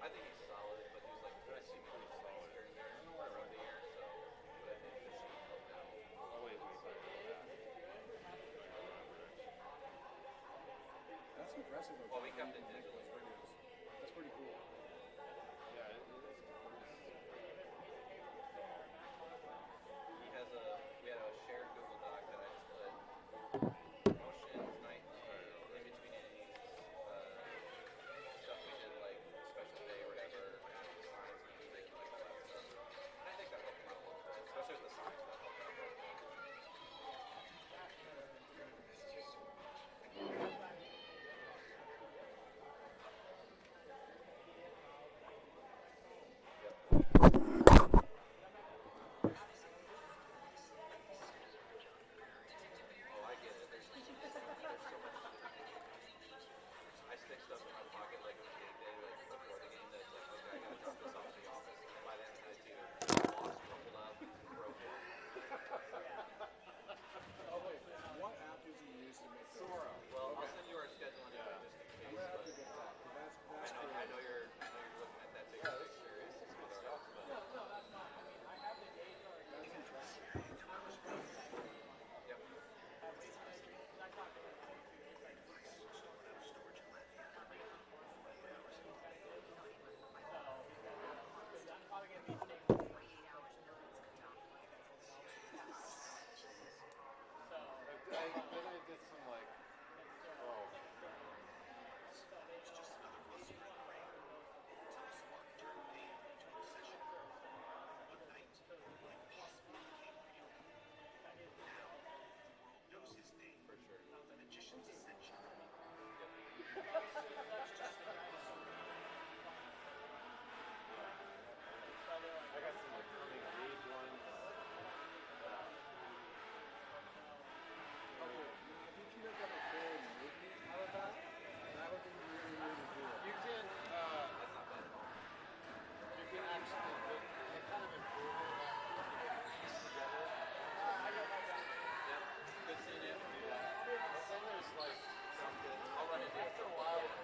I think he's solid, but he was like But I missing seem a pretty couple things solid. here and I there don't know why throughout the year. So, but I think this should help out a Oh lot. wait, sorry about that. I remember actually. That's impressive though, Well, we John, how kept you it can make digital those for a videos. while. That's pretty cool. Yeah, it is super cool. We had a shared Google Doc that I just put promotions night or in between innings, stuff we did like a special day or whatever, matching signs and music and like all that stuff. And I think that helped him out a little bit, especially with the sign stuff helped out a little bit. Yep. Oh, I get it. There's so much shit. I stick stuff in my pocket like on game day, like before the game. That's like, okay, I gotta drop this off at the office, and then by then it's either lost, crumpled up, broken. Oh wait, what app did you use to make those? Sora. Well, I'll Okay. send you our schedule anyway, Yeah. just in I'm case. gonna have But to get that. I That's know, creative. I know you're looking at that too. Yeah, You're this like curious to is see good what our stuff, apps man. are. That's impressive. Yep. Jesus. Then I did some like, oh, For sure. Yep. yeah. I got some like coming of age ones. Yeah. Okay, now if you can make like a full movie out of that, that would be really, really cool. You can, That's not bad at all. you can actually, they kind of improve it after you like piece together Yep. Good so seeing you you. can do that. But then there's like, Sounds good. I'll run into you at after some a point. while, Yeah.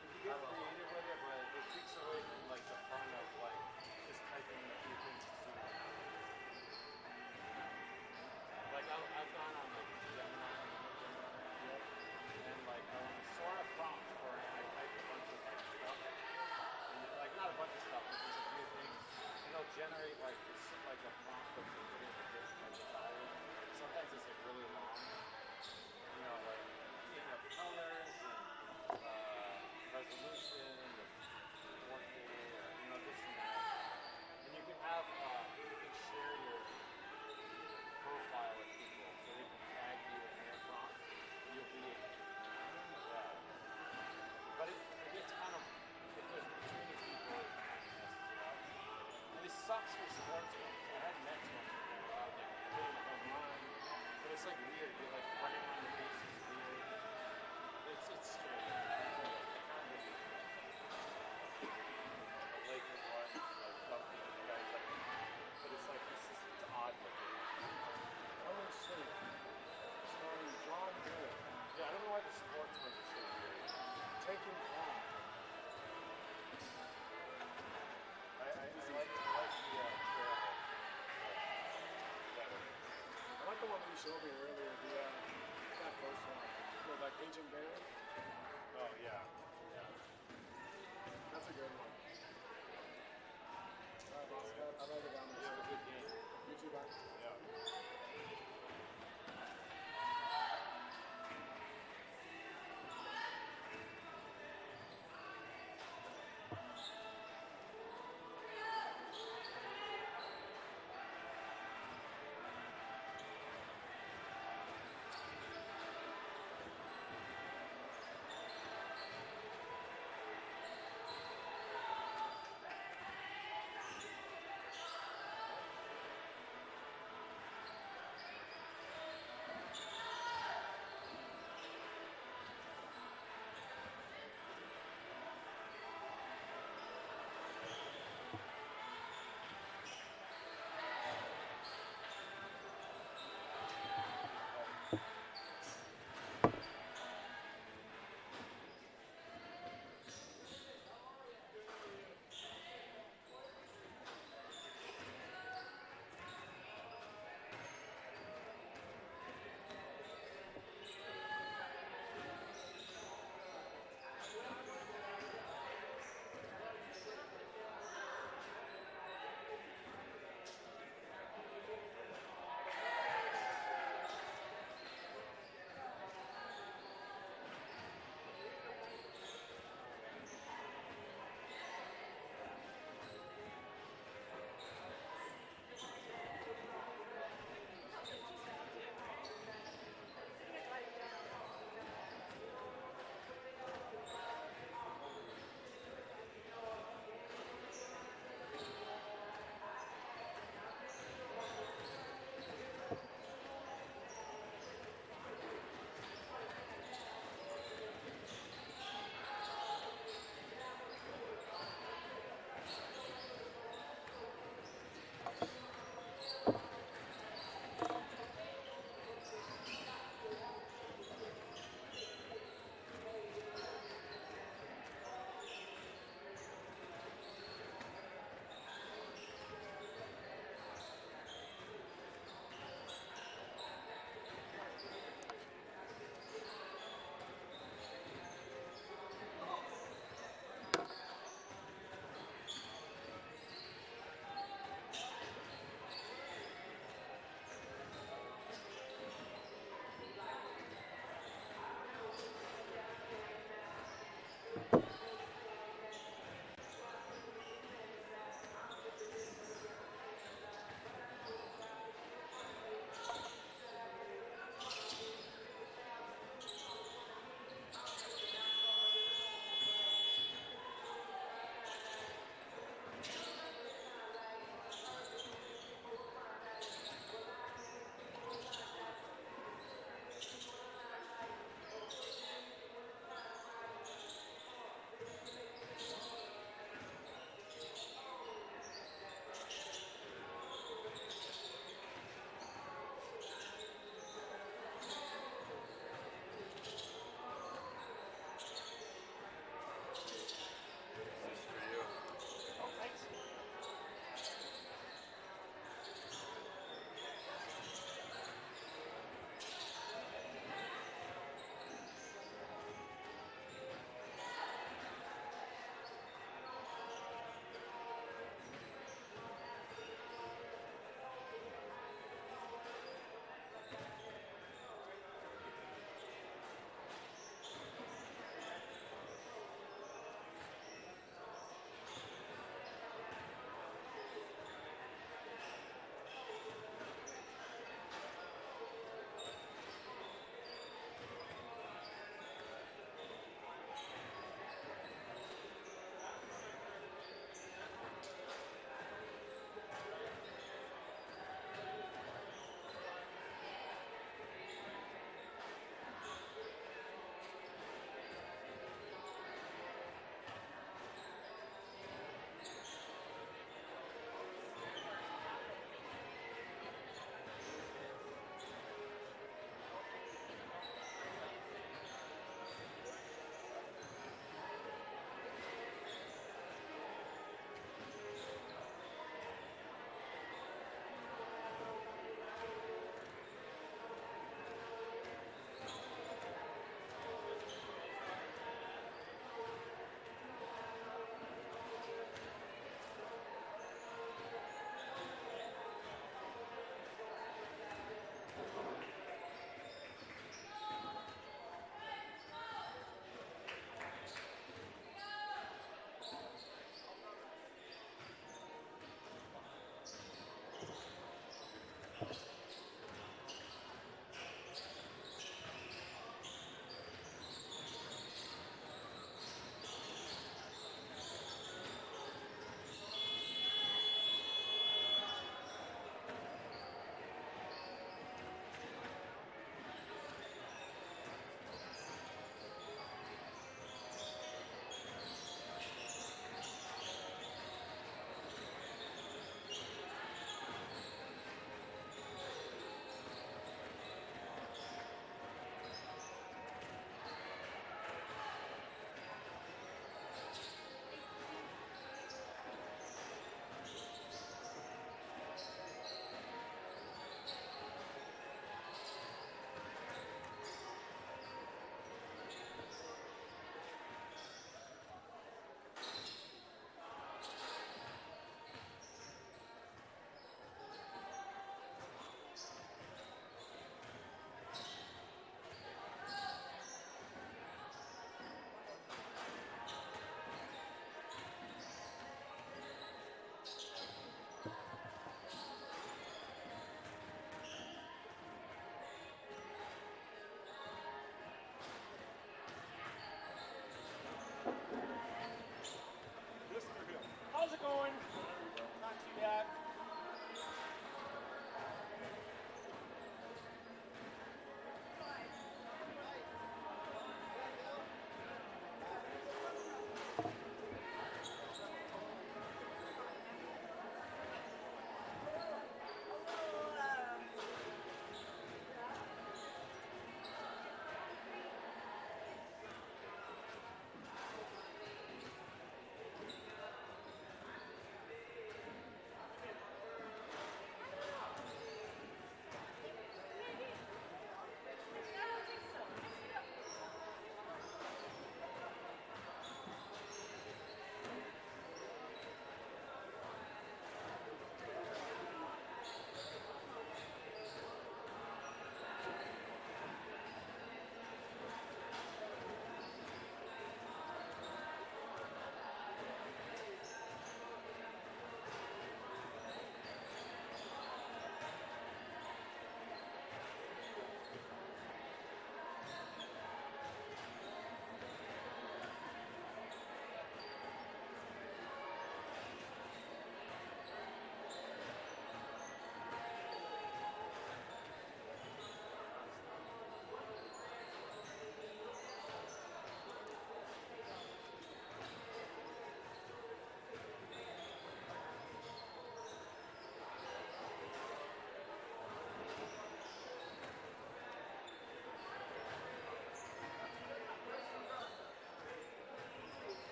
you can I get will. creative with it, but it takes away from like the fun of like just typing in a few things to see what happens. Like I've gone on like Gemini, you know Gemini, Yep. and like I want to sort of prompt for it, and I type a bunch of like stuff, and like not a bunch of stuff, but just a few things, and it'll generate like it's like a prompt that you put in like desired. Sometimes it's like really long, you know, like theme of colors and resolution of 4K or you know this and that, and you can have you can share your profile with people, so they can tag you in their prompts. You'll be able to. Yeah. But it gets kind of, if there's too many people, it kind of messes it up. And it sucks for sports ones. I had Mets ones before, where I was like hitting a home run. But it's like weird. You're like running around the bases weird. It's strange. I can't really explain it. The Lakers ones, like dunking and the guy's like, but it's like, it's odd looking. Color City, starring John Good, Yeah, I don't know why the sports ones are so weird. Taken 5. I like the trail better. I like the one that you showed me earlier, that first one, with like Agent Barry. Oh yeah, yeah. That's a good one. Alright, boss, I wrote it down You have a there. good game. You too, bye. Yeah.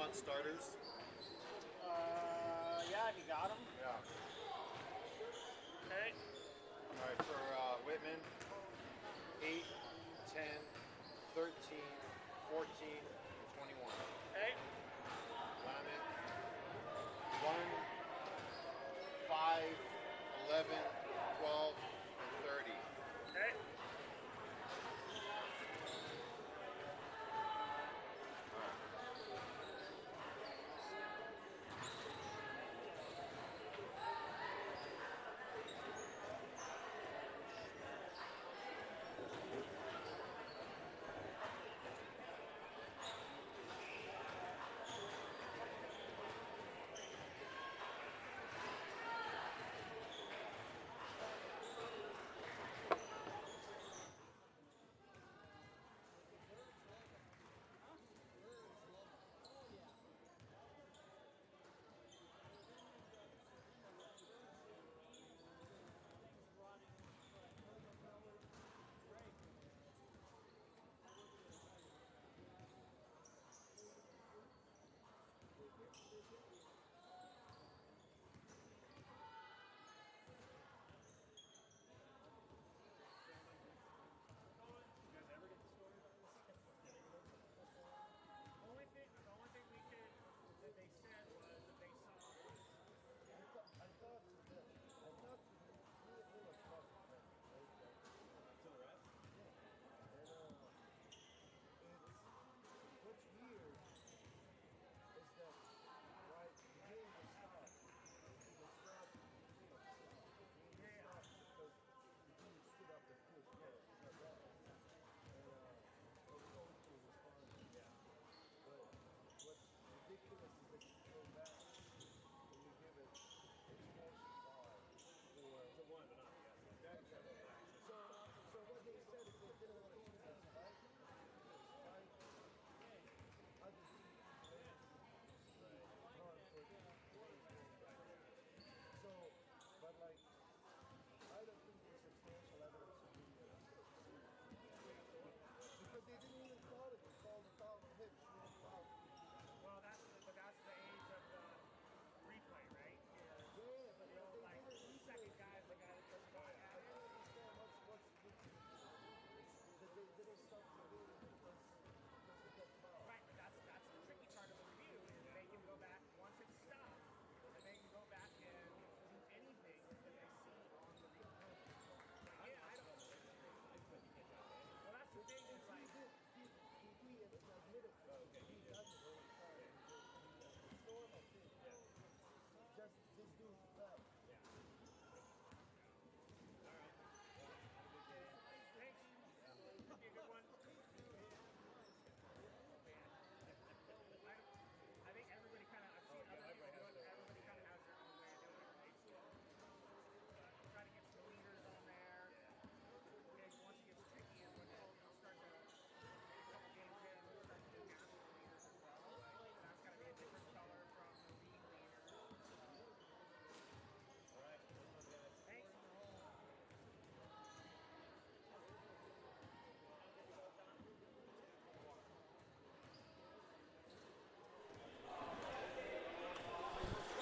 non-starters? Yeah, if you got them. Yeah. Okay. All right, for Whitman, 8, 10, 13, 14, 21. Okay. Willamette, 1, 5, 11, 12, and 30. Okay.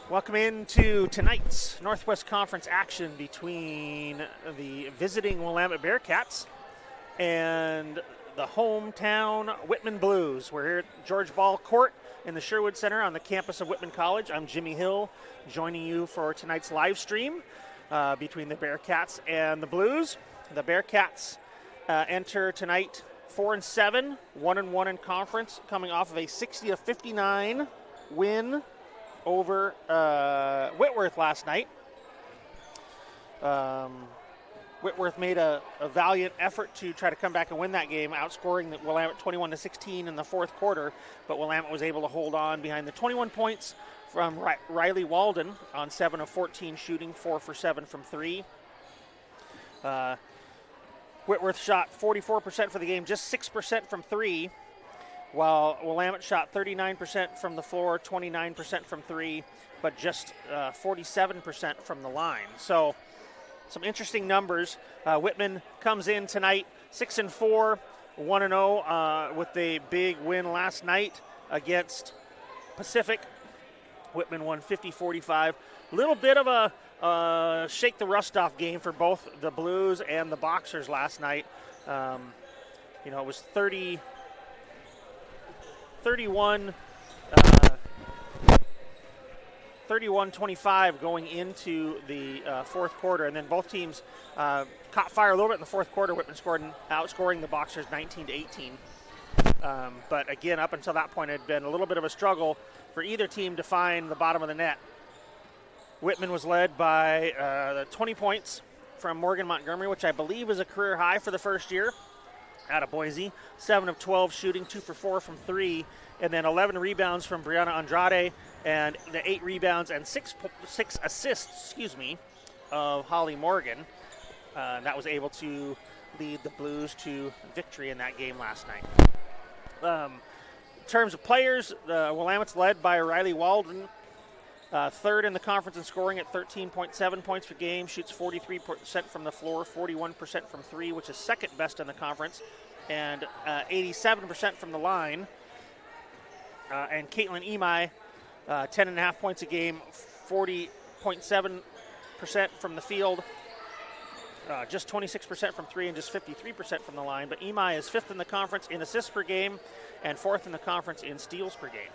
Welcome into tonight's Northwest Conference action between the visiting Willamette Bearcats and the hometown Whitman Blues. We're here at George Ball Court in the Sherwood Center on the campus of Whitman College. I'm Jimmy Hill, joining you for tonight's live stream between the Bearcats and the Blues. The Bearcats enter tonight 4-7, 1-1 in conference, coming off of a 60-59 win over Whitworth last night. Whitworth made a valiant effort to try to come back and win that game, outscoring the Willamette 21-16 in the fourth quarter, but Willamette was able to hold on behind the 21 points from Riley Walden on 7 of 14 shooting, 4 for 7 from 3. Whitworth shot 44% for the game, just 6% from 3, while Willamette shot 39% from the floor, 29% from 3, but just 47% from the line. So some interesting numbers. Whitman comes in tonight 6-4, 1-0 with a big win last night against Pacific. Whitman won 50-45. A little bit of a shake the rust off game for both the Blues and the Boxers last night. It was 31-25 going into the fourth quarter, and then both teams caught fire a little bit in the fourth quarter. Whitman outscoring the Boxers 19-18. But again, up until that point, it had been a little bit of a struggle for either team to find the bottom of the net. Whitman was led by 20 points from Morgan Montgomery, which I believe is a career high for the first year out of Boise. 7 of 12 shooting, 2 for 4 from 3, and then 11 rebounds from Brianna Andrade, and the 8 rebounds and 6 assists, of Holly Morgan. And that was able to lead the Blues to victory in that game last night. In terms of players, the Willamette's led by Riley Waldron, third in the conference in scoring at 13.7 points per game, shoots 43% from the floor, 41% from 3, which is second best in the conference, and 87% from the line. And Caitlin Imai, 10.5 points a game, 40.7% from the field, just 26% from 3 and just 53% from the line. But Imai is fifth in the conference in assists per game and fourth in the conference in steals per game.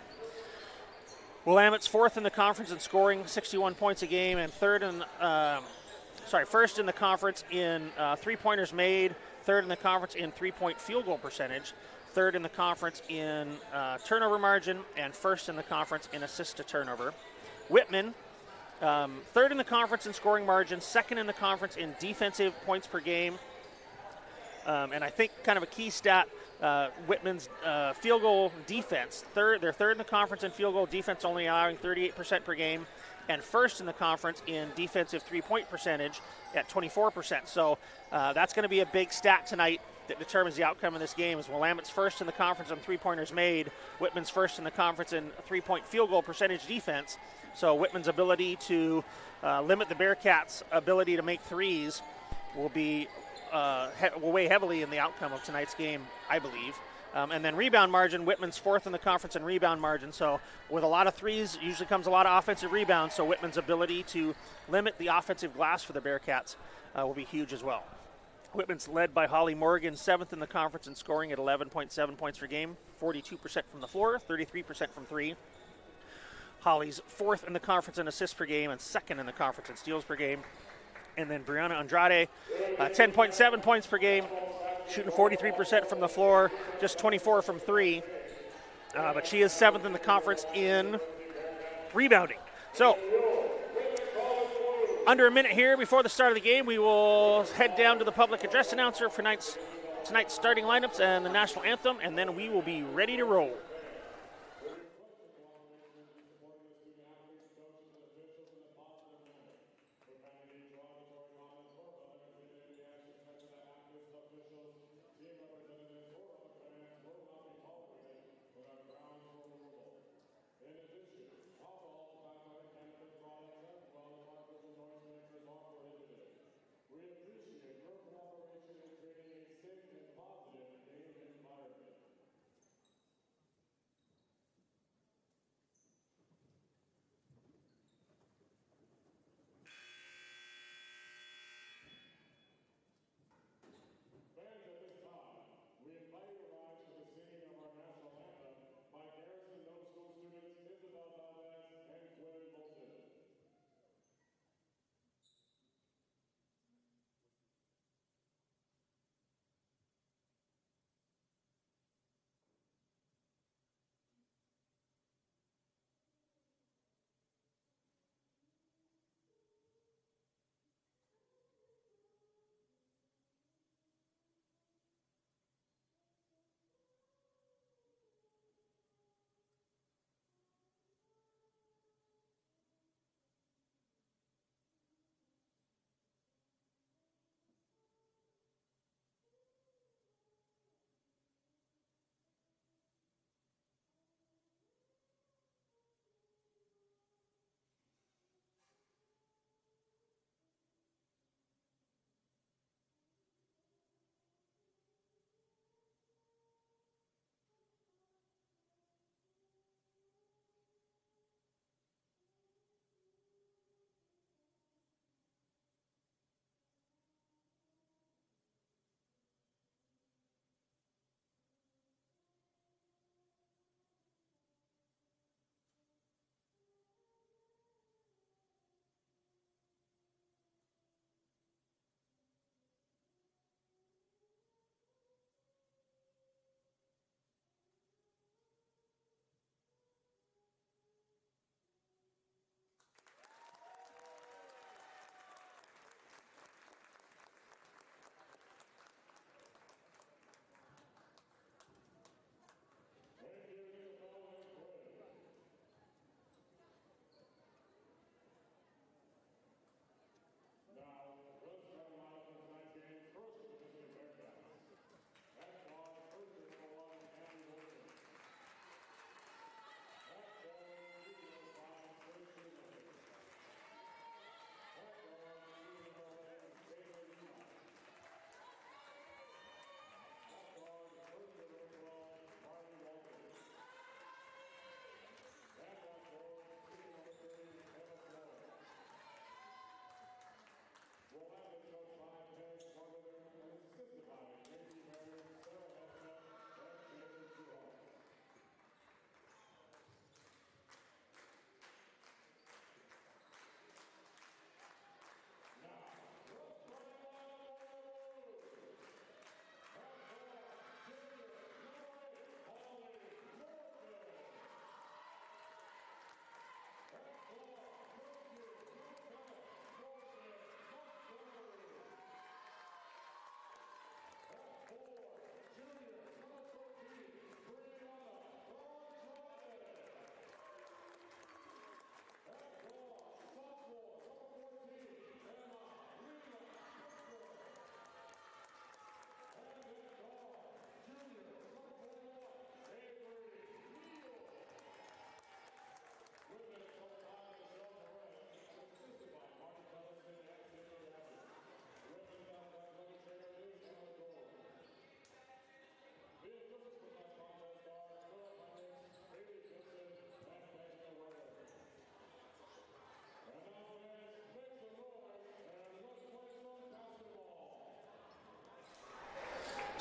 Willamette's fourth in the conference in scoring, 61 points a game, and first in the conference in three-pointers made, third in the conference in three-point field goal percentage, third in the conference in turnover margin, and first in the conference in assist to turnover. Whitman, third in the conference in scoring margin, second in the conference in defensive points per game. And I think kind of a key stat, Whitman's field goal defense. They're third in the conference in field goal defense, only allowing 38% per game, and first in the conference in defensive three-point percentage at 24%. So that's going to be a big stat tonight that determines the outcome of this game. Is Willamette's first in the conference on three-pointers made, Whitman's first in the conference in three-point field goal percentage defense. So Whitman's ability to limit the Bearcats' ability to make threes will be will weigh heavily in the outcome of tonight's game, I believe. And then rebound margin, Whitman's fourth in the conference in rebound margin. So with a lot of threes, usually comes a lot of offensive rebounds. So Whitman's ability to limit the offensive glass for the Bearcats will be huge as well. Whitman's led by Holly Morgan, seventh in the conference in scoring at 11.7 points per game, 42% from the floor, 33% from 3. Holly's fourth in the conference in assists per game and second in the conference in steals per game. And then Brianna Andrade, 10.7 points per game, shooting 43% from the floor, just 24 from 3. But she is seventh in the conference in rebounding. So, under a minute here before the start of the game, we will head down to the public address announcer for tonight's starting lineups and the national anthem, and then we will be ready to roll.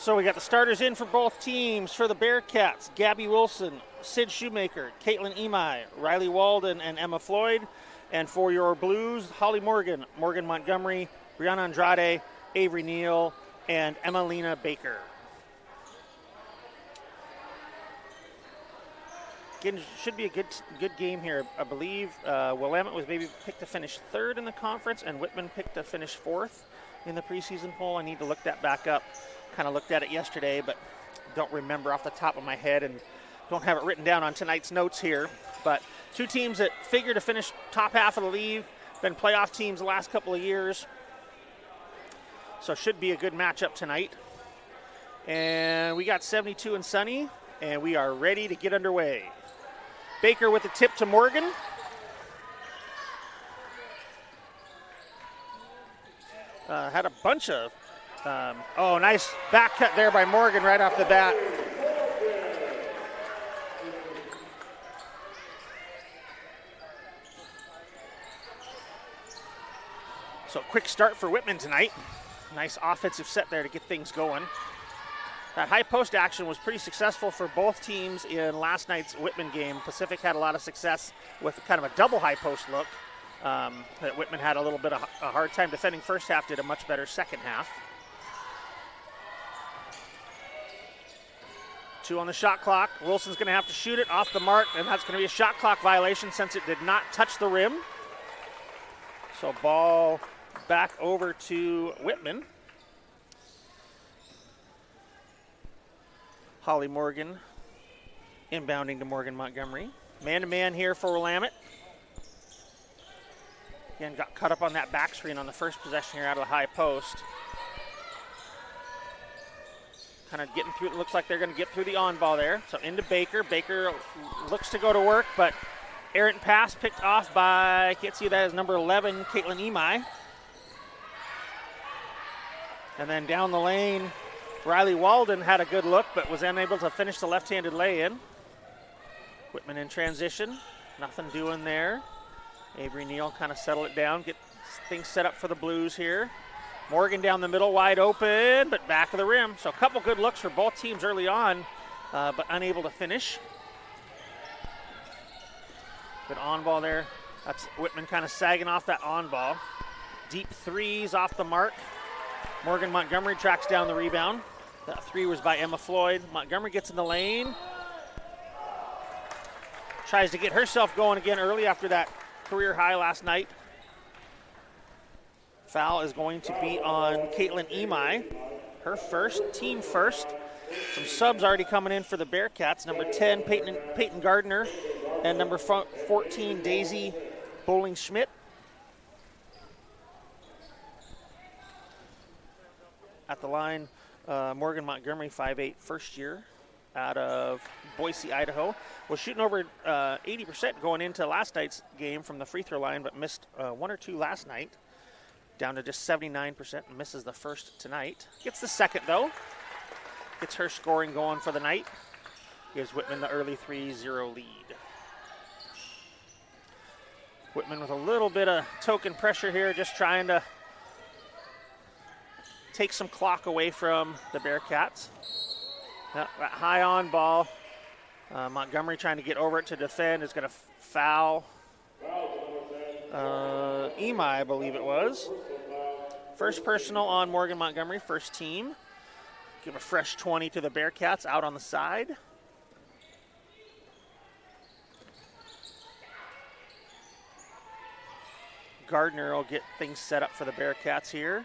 So we got the starters in for both teams. For the Bearcats, Gabby Wilson, Sid Shoemaker, Caitlin Emai, Riley Walden, and Emma Floyd. And for your Blues, Holly Morgan, Morgan Montgomery, Brianna Andrade, Avery Neal, and Emelina Baker. Again, should be a good game here. I believe Willamette was maybe picked to finish third in the conference, and Whitman picked to finish fourth in the preseason poll. I need to look that back up. Kind of looked at it yesterday, but don't remember off the top of my head and don't have it written down on tonight's notes here. But two teams that figure to finish top half of the league, been playoff teams the last couple of years. So should be a good matchup tonight. And we got 72 and sunny, and we are ready to get underway. Baker with the tip to Morgan. Had a bunch of nice back cut there by Morgan right off the bat. So quick start for Whitman tonight. Nice offensive set there to get things going. That high post action was pretty successful for both teams in last night's Whitman game. Pacific had a lot of success with kind of a double high post look. That Whitman had a little bit of a hard time defending first half, did a much better second half. 2 on the shot clock. Wilson's going to have to shoot it off the mark, and that's going to be a shot clock violation since it did not touch the rim. So ball back over to Whitman. Holly Morgan inbounding to Morgan Montgomery. Man-to-man here for Willamette. Again, got cut up on that back screen on the first possession here out of the high post. Kind of getting through, it looks like they're going to get through the on ball there. So into Baker. Baker looks to go to work, but errant pass picked off by, I can't see that as number 11, Caitlin Emai. And then down the lane, Riley Walden had a good look, but was unable to finish the left-handed lay-in. Whitman in transition, nothing doing there. Avery Neal kind of settle it down, get things set up for the Blues here. Morgan down the middle, wide open, but back of the rim. So a couple good looks for both teams early on, but unable to finish. Good on ball there. That's Whitman kind of sagging off that on ball. Deep threes off the mark. Morgan Montgomery tracks down the rebound. That three was by Emma Floyd. Montgomery gets in the lane. Tries to get herself going again early after that career high last night. Foul is going to be on Caitlin Emai. Her first, team first. Some subs already coming in for the Bearcats. Number 10, Peyton Gardner, and number 14, Daisy Bowling-Schmidt. At the line, Morgan Montgomery, 5'8", first year out of Boise, Idaho. Was shooting over 80% going into last night's game from the free throw line, but missed one or two last night. Down to just 79% and misses the first tonight. Gets the second, though. Gets her scoring going for the night. Gives Whitman the early 3-0 lead. Whitman with a little bit of token pressure here, just trying to take some clock away from the Bearcats. That high on ball. Montgomery trying to get over it to defend is going to foul Emai, I believe it was. First personal on Morgan Montgomery, first team. Give a fresh 20 to the Bearcats out on the side. Gardner will get things set up for the Bearcats here.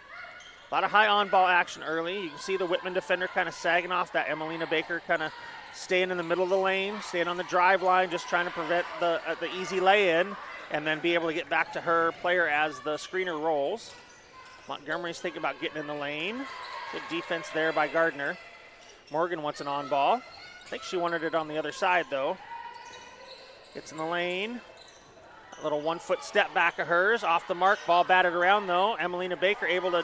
A lot of high on-ball action early. You can see the Whitman defender kind of sagging off. That Emelina Baker kind of staying in the middle of the lane, staying on the drive line, just trying to prevent the easy lay-in, and then be able to get back to her player as the screener rolls. Montgomery's thinking about getting in the lane. Good defense there by Gardner. Morgan wants an on-ball. I think she wanted it on the other side, though. Gets in the lane. A little one-foot step back of hers. Off the mark. Ball batted around, though. Emelina Baker able to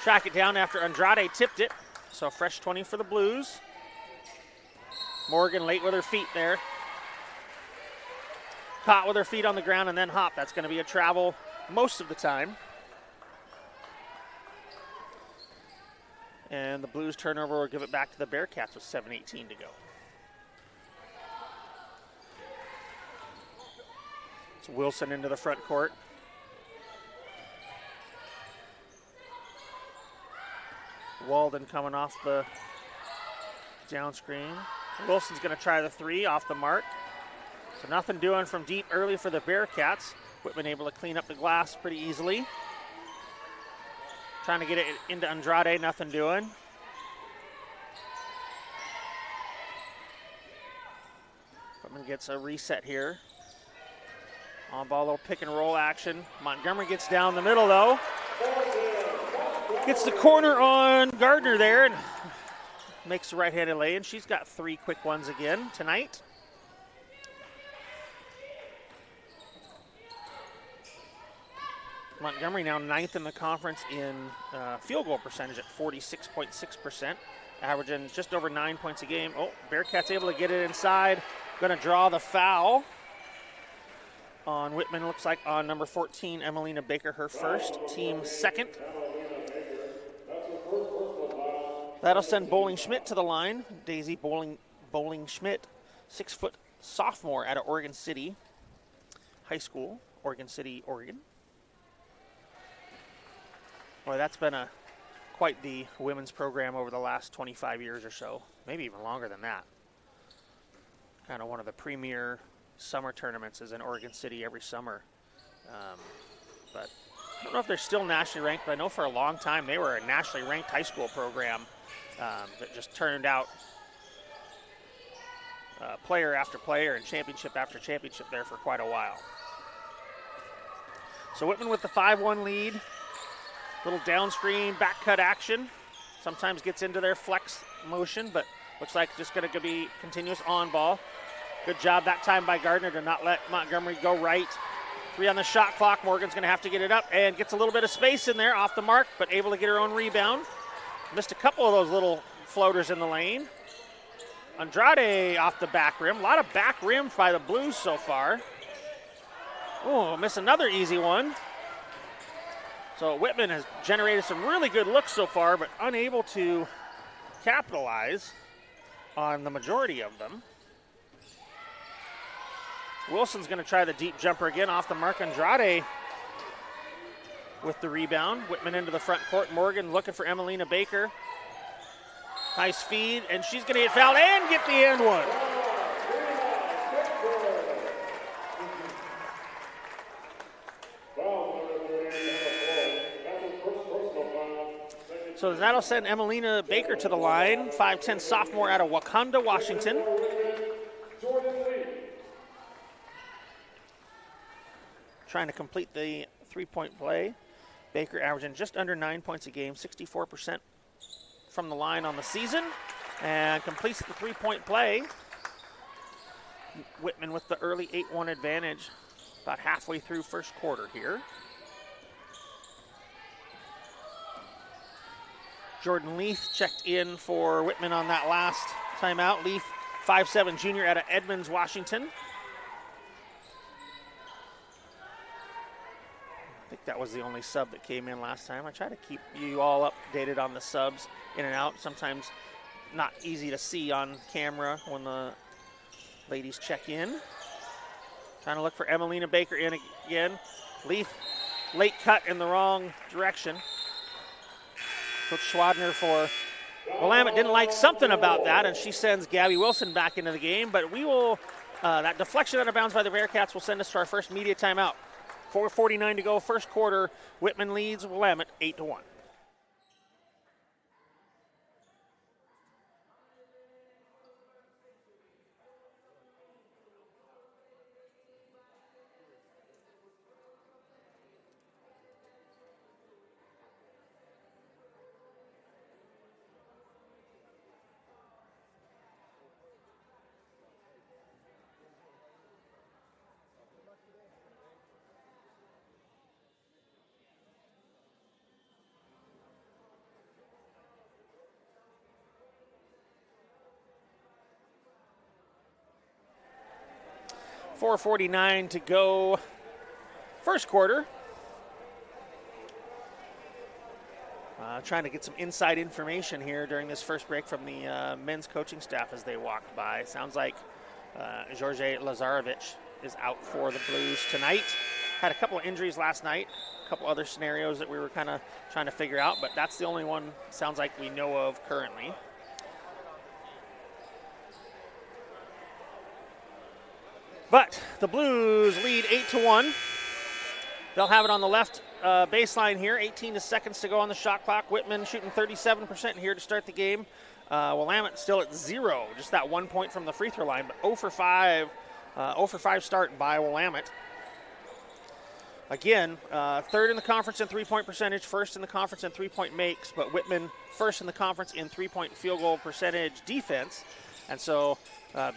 track it down after Andrade tipped it. So fresh 20 for the Blues. Morgan late with her feet there. Caught with her feet on the ground and then hop. That's going to be a travel most of the time. And the Blues turnover will give it back to the Bearcats with 7:18 to go. It's Wilson into the front court. Walden coming off the down screen. Wilson's going to try the three off the mark. So nothing doing from deep early for the Bearcats. Whitman able to clean up the glass pretty easily. Trying to get it into Andrade, nothing doing. Whitman gets a reset here. On ball, little pick and roll action. Montgomery gets down the middle though. Gets the corner on Gardner there and makes the right-handed lay, and she's got 3 quick ones again tonight. Montgomery now 9th in the conference in field goal percentage at 46.6%, averaging just over 9 points a game. Oh, Bearcats able to get it inside. Going to draw the foul on Whitman, looks like on number 14, Emelina Baker, her first, team second. That'll send Bowling Schmidt to the line. Daisy Bowling Schmidt, 6-foot sophomore out of Oregon City High School, Oregon City, Oregon. Boy, that's been quite the women's program over the last 25 years or so, maybe even longer than that. Kind of one of the premier summer tournaments is in Oregon City every summer. But I don't know if they're still nationally ranked, but I know for a long time they were a nationally ranked high school program that just turned out player after player and championship after championship there for quite a while. So Whitman with the 5-1 lead. Little down screen, back cut action. Sometimes gets into their flex motion, but looks like just going to be continuous on ball. Good job that time by Gardner to not let Montgomery go right. 3 on the shot clock. Morgan's going to have to get it up and gets a little bit of space in there off the mark, but able to get her own rebound. Missed a couple of those little floaters in the lane. Andrade off the back rim. A lot of back rims by the Blues so far. Oh, miss another easy one. So Whitman has generated some really good looks so far, but unable to capitalize on the majority of them. Wilson's going to try the deep jumper again off the mark. Andrade with the rebound. Whitman into the front court. Morgan looking for Emelina Baker. Nice feed, and she's going to get fouled and get the end one. So that'll send Emelina Baker to the line, 5'10 sophomore out of Wakanda, Washington. Trying to complete the three-point play. Baker averaging just under 9 points a game, 64% from the line on the season, and completes the three-point play. Whitman with the early 8-1 advantage about halfway through first quarter here. Jordan Leith checked in for Whitman on that last timeout. Leith, 5'7 junior out of Edmonds, Washington. I think that was the only sub that came in last time. I try to keep you all updated on the subs in and out. Sometimes not easy to see on camera when the ladies check in. Trying to look for Emelina Baker in again. Leith, late cut in the wrong direction. Coach Schwadner for Willamette didn't like something about that, and she sends Gabby Wilson back into the game. But we will, that deflection out of bounds by the Bearcats will send us to our first media timeout. 4:49 to go, first quarter. Whitman leads Willamette 8-1. .449 to go, first quarter. trying to get some inside information here during this first break from the men's coaching staff as they walk by. Sounds like George Lazarevic is out for the Blues tonight. Had a couple of injuries last night, a couple other scenarios that we were kind of trying to figure out, but that's the only one sounds like we know of currently. But the Blues lead 8-1. They'll have it on the left baseline here. 18 seconds to go on the shot clock. Whitman shooting 37% here to start the game. Willamette still at 0, just that 1 point from the free throw line, but 0 for 5 start by Willamette. Again, third in the conference in three-point percentage, first in the conference in three-point makes, but Whitman first in the conference in three-point field goal percentage defense. And so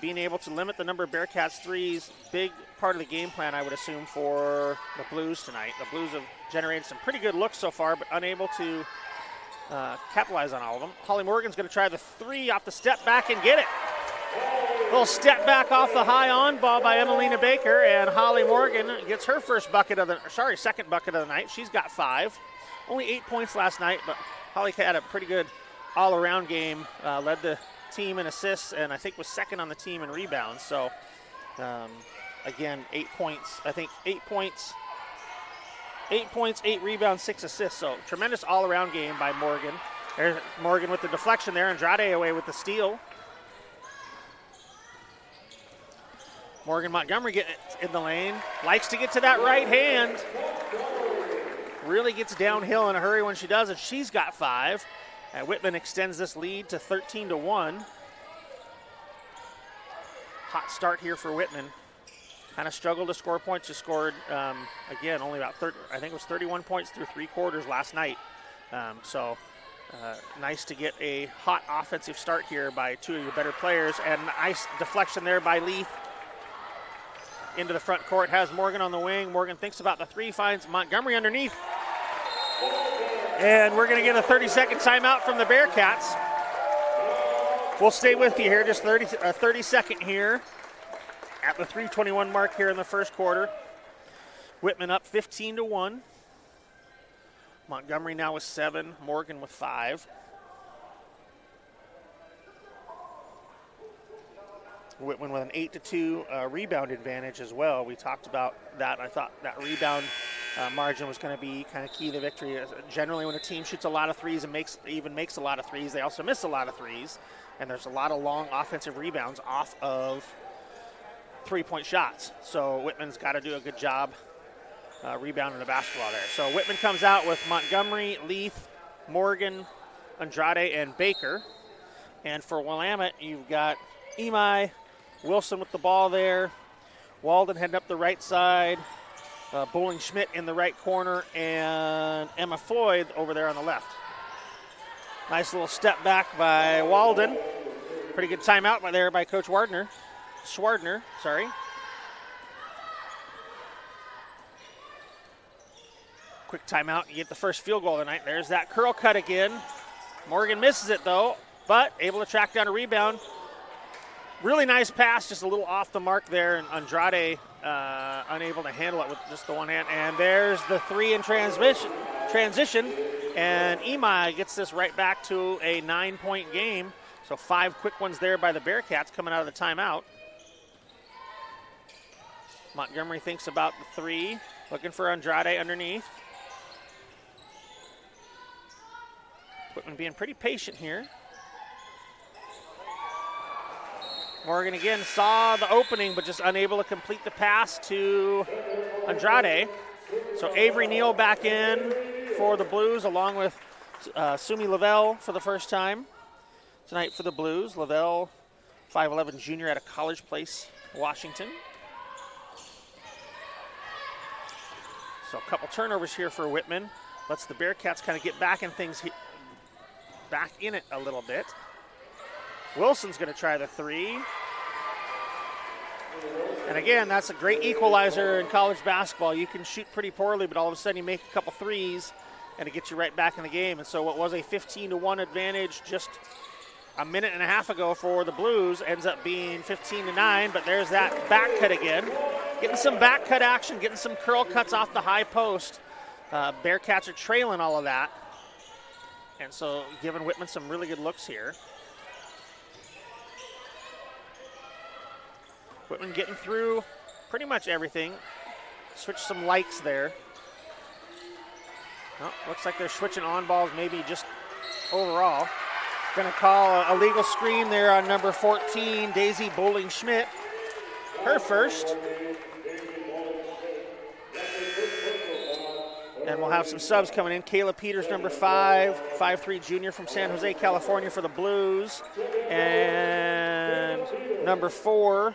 being able to limit the number of Bearcats threes, big part of the game plan, I would assume, for the Blues tonight. The Blues have generated some pretty good looks so far, but unable to capitalize on all of them. Holly Morgan's going to try the three off the step back and get it. Little step back off the high on ball by Emelina Baker, and Holly Morgan gets her second bucket of the night. She's got 5. Only 8 points last night, but Holly had a pretty good all-around game, led the team in assists, and I think was second on the team in rebounds. So, again, 8 points. I think 8 points, 8 rebounds, 6 assists. So, tremendous all-around game by Morgan. There's Morgan with the deflection there, Andrade away with the steal. Morgan Montgomery getting it in the lane. Likes to get to that right hand. Really gets downhill in a hurry when she does, and she's got 5. And Whitman extends this lead to 13-1. Hot start here for Whitman. Kind of struggled to score points. Just scored, again, only about 31 points through 3 quarters last night. Nice to get a hot offensive start here by 2 of your better players. And nice deflection there by Leith. Into the front court, has Morgan on the wing. Morgan thinks about the 3, finds Montgomery underneath. And we're going to get a 30-second timeout from the Bearcats. We'll stay with you here, just 30-second here at the 3:21 mark here in the first quarter. Whitman up 15-1. Montgomery now with 7, Morgan with 5. Whitman with an 8-2 rebound advantage as well. We talked about that. I thought that rebound margin was going to be kind of key to the victory. Generally, when a team shoots a lot of threes and makes a lot of threes, they also miss a lot of threes. And there's a lot of long offensive rebounds off of three-point shots. So Whitman's got to do a good job rebounding the basketball there. So Whitman comes out with Montgomery, Leith, Morgan, Andrade, and Baker. And for Willamette, you've got Imai, Wilson with the ball there, Walden heading up the right side, Bowling Schmidt in the right corner, and Emma Floyd over there on the left. Nice little step back by Walden. Pretty good timeout there by Coach Schwardner. Quick timeout, you get the first field goal of the night. There's that curl cut again. Morgan misses it though, but able to track down a rebound. Really nice pass, just a little off the mark there, and Andrade unable to handle it with just the one hand. And there's the 3 in transition, and Imai gets this right back to a 9-point game. So 5 quick ones there by the Bearcats coming out of the timeout. Montgomery thinks about the 3, looking for Andrade underneath. Whitman being pretty patient here. Morgan again saw the opening, but just unable to complete the pass to Andrade. So Avery Neal back in for the Blues, along with Sumi Lavelle for the first time tonight for the Blues. Lavelle, 5'11" junior out of College Place, Washington. So a couple turnovers here for Whitman. Lets the Bearcats kind of get back in things, back in it a little bit. Wilson's going to try the 3. And again, that's a great equalizer in college basketball. You can shoot pretty poorly, but all of a sudden you make a couple threes, and it gets you right back in the game. And so what was a 15-1 advantage just a minute and a half ago for the Blues ends up being 15-9, but there's that back cut again. Getting some back cut action, getting some curl cuts off the high post. Bearcats are trailing all of that. And so giving Whitman some really good looks here. Whitman getting through pretty much everything. Switch some likes there. Oh, looks like they're switching on balls maybe just overall. Going to call a legal screen there on number 14, Daisy Bowling-Schmidt. Her first. And we'll have some subs coming in. Kayla Peters, number 5, 5'3" junior from San Jose, California for the Blues. And number 4,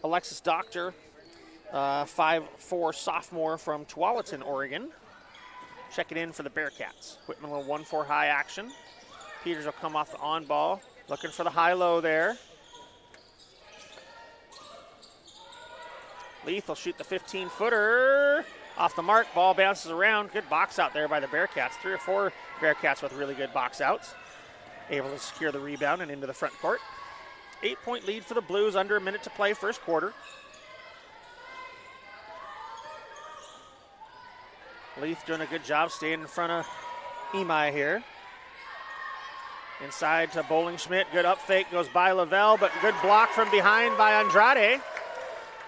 Alexis Doctor, 5'4" sophomore from Tualatin, Oregon. Checking in for the Bearcats. Whitman will 1-4 high action. Peters will come off the on ball. Looking for the high-low there. Leith will shoot the 15-footer. Off the mark, ball bounces around. Good box out there by the Bearcats. 3 or 4 Bearcats with really good box outs. Able to secure the rebound and into the front court. 8-point lead for the Blues, under a minute to play, first quarter. Leith doing a good job staying in front of Imai here. Inside to Bowling-Schmidt. Good up fake, goes by Lavelle, but good block from behind by Andrade.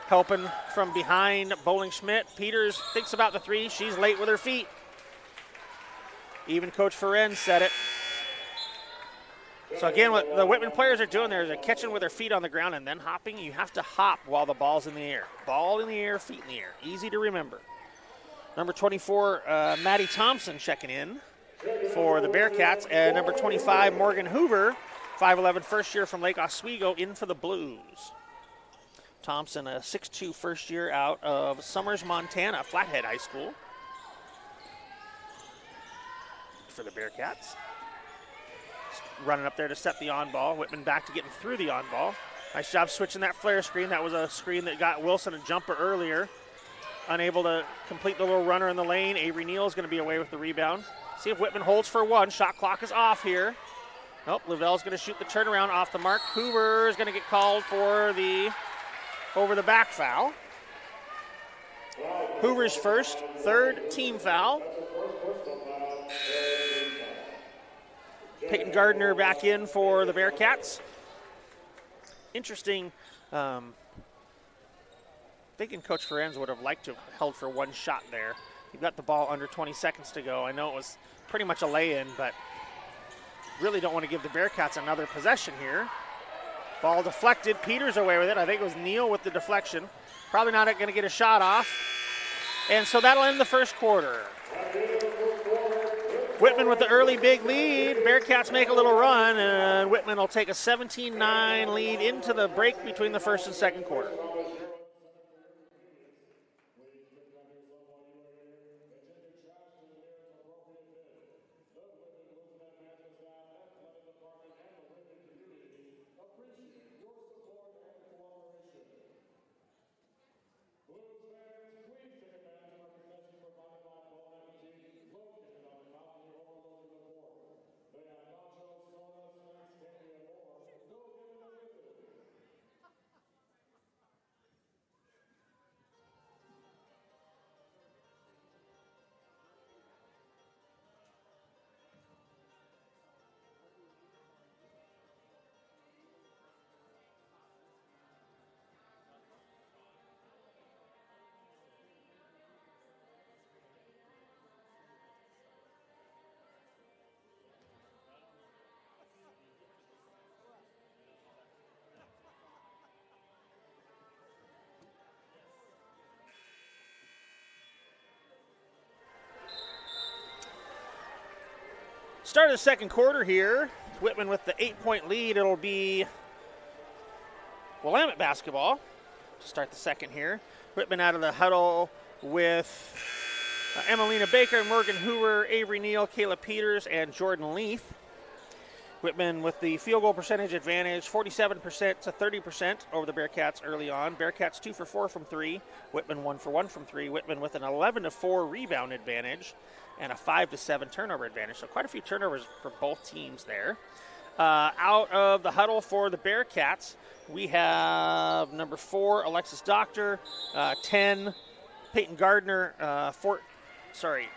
Helping from behind Bowling-Schmidt. Peters thinks about the 3. She's late with her feet. Even Coach Ferenz said it. So again, what the Whitman players are doing there is they're catching with their feet on the ground and then hopping. You have to hop while the ball's in the air. Ball in the air, feet in the air. Easy to remember. Number 24, Maddie Thompson checking in for the Bearcats. And number 25, Morgan Hoover, 5'11", first year from Lake Oswego, in for the Blues. Thompson, a 6'2", first year out of Summers, Montana, Flathead High School for the Bearcats. Running up there to set the on ball. Whitman back to getting through the on ball. Nice job switching that flare screen. That was a screen that got Wilson a jumper earlier. Unable to complete the little runner in the lane. Avery Neal is going to be away with the rebound. See if Whitman holds for 1. Shot clock is off here. Nope, Lavelle's going to shoot the turnaround off the mark. Hoover is going to get called for the over the back foul. Hoover's first, 3rd team foul. Peyton Gardner back in for the Bearcats. Interesting. Thinking Coach Ferenz would have liked to have held for 1 shot there. You've got the ball under 20 seconds to go. I know it was pretty much a lay-in, but really don't want to give the Bearcats another possession here. Ball deflected. Peters away with it. I think it was Neal with the deflection. Probably not going to get a shot off. And so that'll end the first quarter. Whitman with the early big lead. Bearcats make a little run, and Whitman will take a 17-9 lead into the break between the first and second quarter. Start of the second quarter here. Whitman with the 8-point lead. It'll be Willamette basketball to start the second here. Whitman out of the huddle with Emelina Baker, Morgan Hoover, Avery Neal, Kayla Peters, and Jordan Leith. Whitman with the field goal percentage advantage, 47% to 30% over the Bearcats early on. Bearcats 2 for 4 from 3. Whitman 1 for 1 from 3. Whitman with an 11-4 rebound advantage and a 5-7 turnover advantage. So quite a few turnovers for both teams there. Out of the huddle for the Bearcats, we have number 4, Alexis Doctor, 10, Peyton Gardner,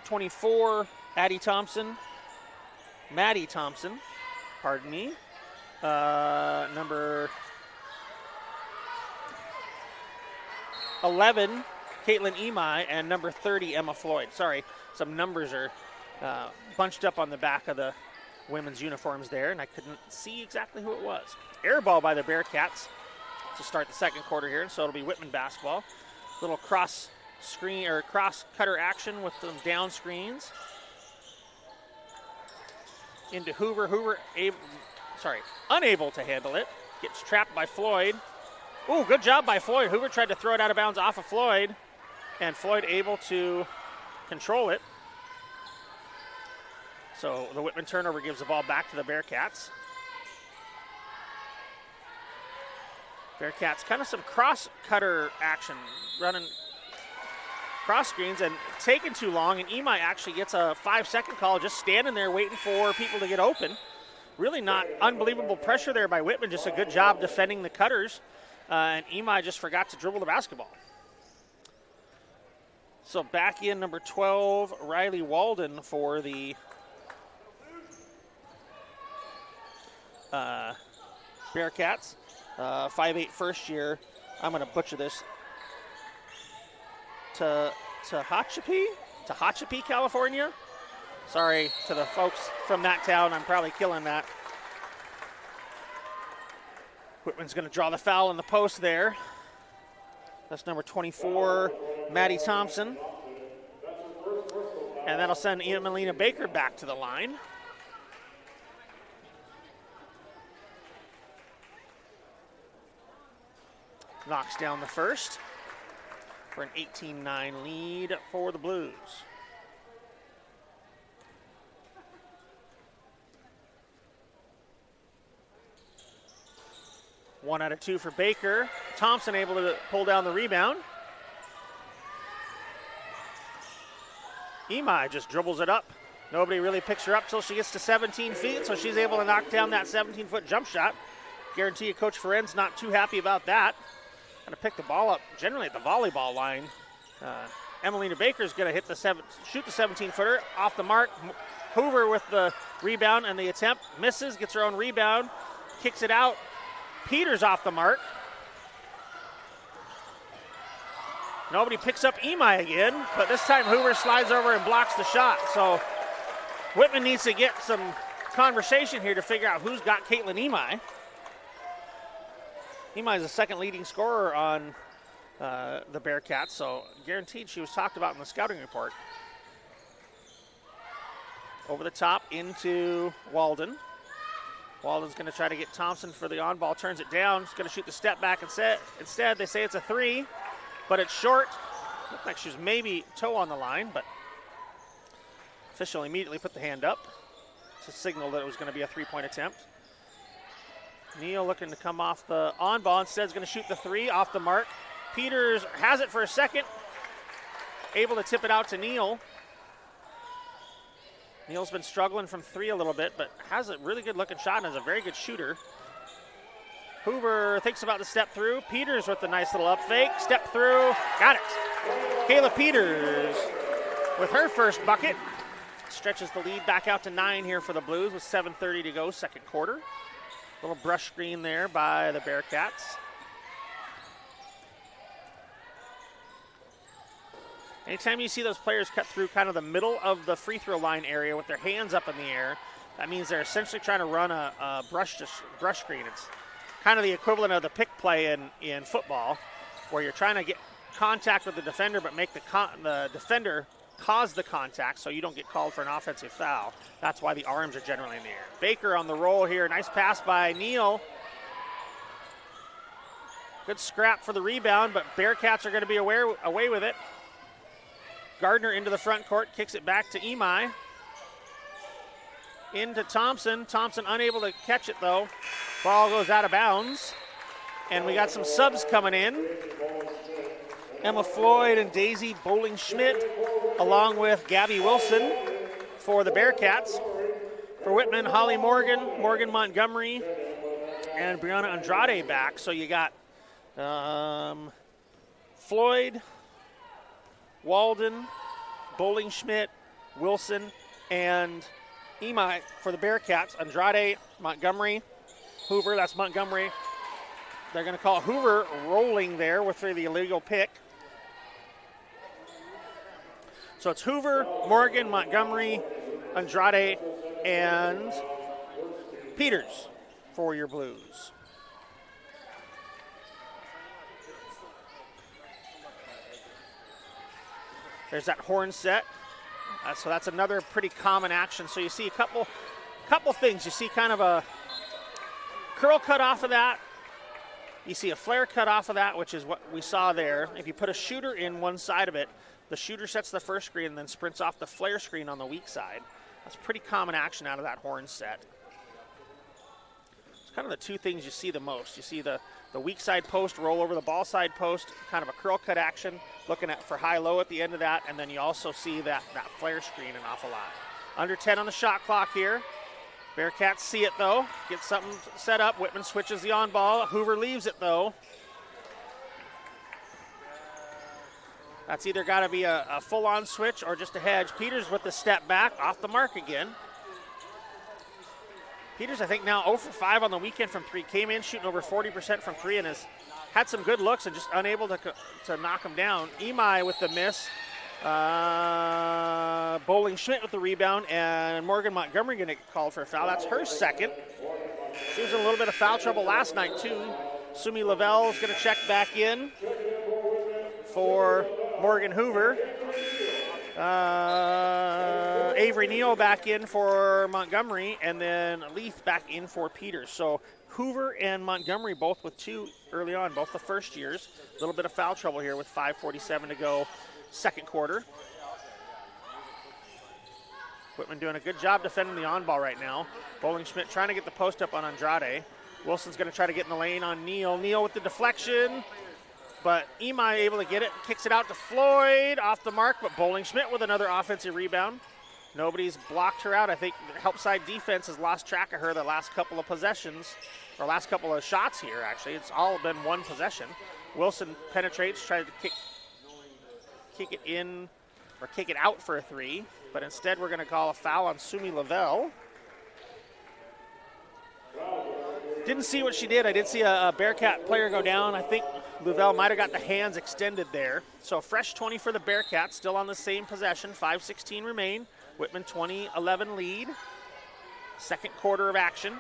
24, Addie Thompson, Maddie Thompson, pardon me. Number 11, Caitlin Emai, and number 30, Emma Floyd. Sorry, some numbers are bunched up on the back of the women's uniforms there, and I couldn't see exactly who it was. Air ball by the Bearcats to start the second quarter here, so it'll be Whitman basketball. Little cross screen or cross cutter action with some down screens. Into Hoover. Hoover unable to handle it. Gets trapped by Floyd. Ooh, good job by Floyd. Hoover tried to throw it out of bounds off of Floyd, and Floyd able to control it. So the Whitman turnover gives the ball back to the Bearcats. Bearcats kind of some cross cutter action, running cross screens and taking too long, and Emai actually gets a 5-second call, just standing there waiting for people to get open. Really not unbelievable pressure there by Whitman, just a good job defending the cutters, and Emai just forgot to dribble the basketball. So back in number 12, Riley Walden for the Bearcats. 5'8" first year. I'm going to butcher this. Tehachapi, California. Sorry to the folks from that town. I'm probably killing that. Whitman's going to draw the foul in the post there. That's number 24, Maddie Thompson. And that'll send Emelina Baker back to the line. Knocks down the first for an 18-9 lead for the Blues. One out of two for Baker. Thompson able to pull down the rebound. Emai just dribbles it up. Nobody really picks her up till she gets to 17 feet, so she's able to knock down that 17-foot jump shot. Guarantee you Coach Feren's not too happy about that. Going to pick the ball up generally at the volleyball line. Emelina Baker's going to shoot the 17-footer off the mark. Hoover with the rebound and the attempt. Misses, gets her own rebound, kicks it out. Peters off the mark. Nobody picks up Emai again, but this time Hoover slides over and blocks the shot. So Whitman needs to get some conversation here to figure out who's got Caitlin Emai. Emai is the second leading scorer on the Bearcats, so guaranteed she was talked about in the scouting report. Over the top into Walden. Walden's going to try to get Thompson for the on-ball, turns it down. He's going to shoot the step back instead. They say it's a three, but it's short. Looked like she was maybe toe on the line, but official immediately put the hand up to signal that it was going to be a three-point attempt. Neal looking to come off the on-ball. Instead, is going to shoot the three off the mark. Peters has it for a second. Able to tip it out to Neal. Neal's been struggling from three a little bit, but has a really good-looking shot and is a very good shooter. Hoover thinks about the step through. Peters with the nice little up fake. Step through. Got it. Kayla Peters with her first bucket. Stretches the lead back out to 9 here for the Blues with 7:30 to go, second quarter. Little brush screen there by the Bearcats. Anytime you see those players cut through kind of the middle of the free throw line area with their hands up in the air, that means they're essentially trying to run a brush screen. It's kind of the equivalent of the pick play in football, where you're trying to get contact with the defender but make the defender cause the contact so you don't get called for an offensive foul. That's why the arms are generally in the air. Baker on the roll here. Nice pass by Neal. Good scrap for the rebound, but Bearcats are going to be away with it. Gardner into the front court, kicks it back to Emai. Into Thompson. Thompson unable to catch it, though. Ball goes out of bounds. And we got some subs coming in. Emma Floyd and Daisy Bowling-Schmidt, along with Gabby Wilson for the Bearcats. For Whitman, Holly Morgan, Morgan Montgomery, and Brianna Andrade back. So you got Floyd, Walden, Bowling-Schmidt, Wilson, and Emai for the Bearcats. Andrade, Montgomery, Hoover. That's Montgomery. They're going to call Hoover rolling there with the illegal pick. So it's Hoover, Morgan, Montgomery, Andrade, and Peters for your Blues. There's that horn set. So that's another pretty common action. So you see a couple things. You see kind of a curl cut off of that. You see a flare cut off of that, which is what we saw there. If you put a shooter in one side of it, the shooter sets the first screen and then sprints off the flare screen on the weak side. That's pretty common action out of that horn set. It's kind of the two things you see the most. You see the weak side post roll over the ball side post, kind of a curl cut action, looking at for high-low at the end of that, and then you also see that flare screen an awful lot. Under 10 on the shot clock here. Bearcats see it, though. Get something set up. Whitman switches the on ball. Hoover leaves it, though. That's either got to be a full-on switch or just a hedge. Peters with the step back, off the mark again. Peters, I think, now 0 for 5 on the weekend from 3. Came in shooting over 40% from 3 and has had some good looks and just unable to knock him down. Emai with the miss. Bowling Schmidt with the rebound, and Morgan Montgomery going to get called for a foul. That's her second. She was in a little bit of foul trouble last night, too. Sumi Lavelle is going to check back in for Morgan Hoover. Avery Neal back in for Montgomery, and then Leith back in for Peters. So Hoover and Montgomery both with 2 early on, both the first years. A little bit of foul trouble here with 5:47 to go, second quarter. Whitman doing a good job defending the on ball right now. Bowling Schmidt trying to get the post up on Andrade. Wilson's going to try to get in the lane on Neal. Neal with the deflection, but Emai able to get it, kicks it out to Floyd, off the mark, but Bowling Schmidt with another offensive rebound. Nobody's blocked her out. I think the help side defense has lost track of her the last couple of possessions, or last couple of shots here, actually. It's all been one possession. Wilson penetrates, tries to kick it in, or kick it out for a 3, but instead we're going to call a foul on Sumi Lavelle. Didn't see what she did. I did see a Bearcat player go down. I think Lavelle might have got the hands extended there. So fresh 20 for the Bearcats, still on the same possession. 5:16 remain. Whitman 20-11 lead. Second quarter of action.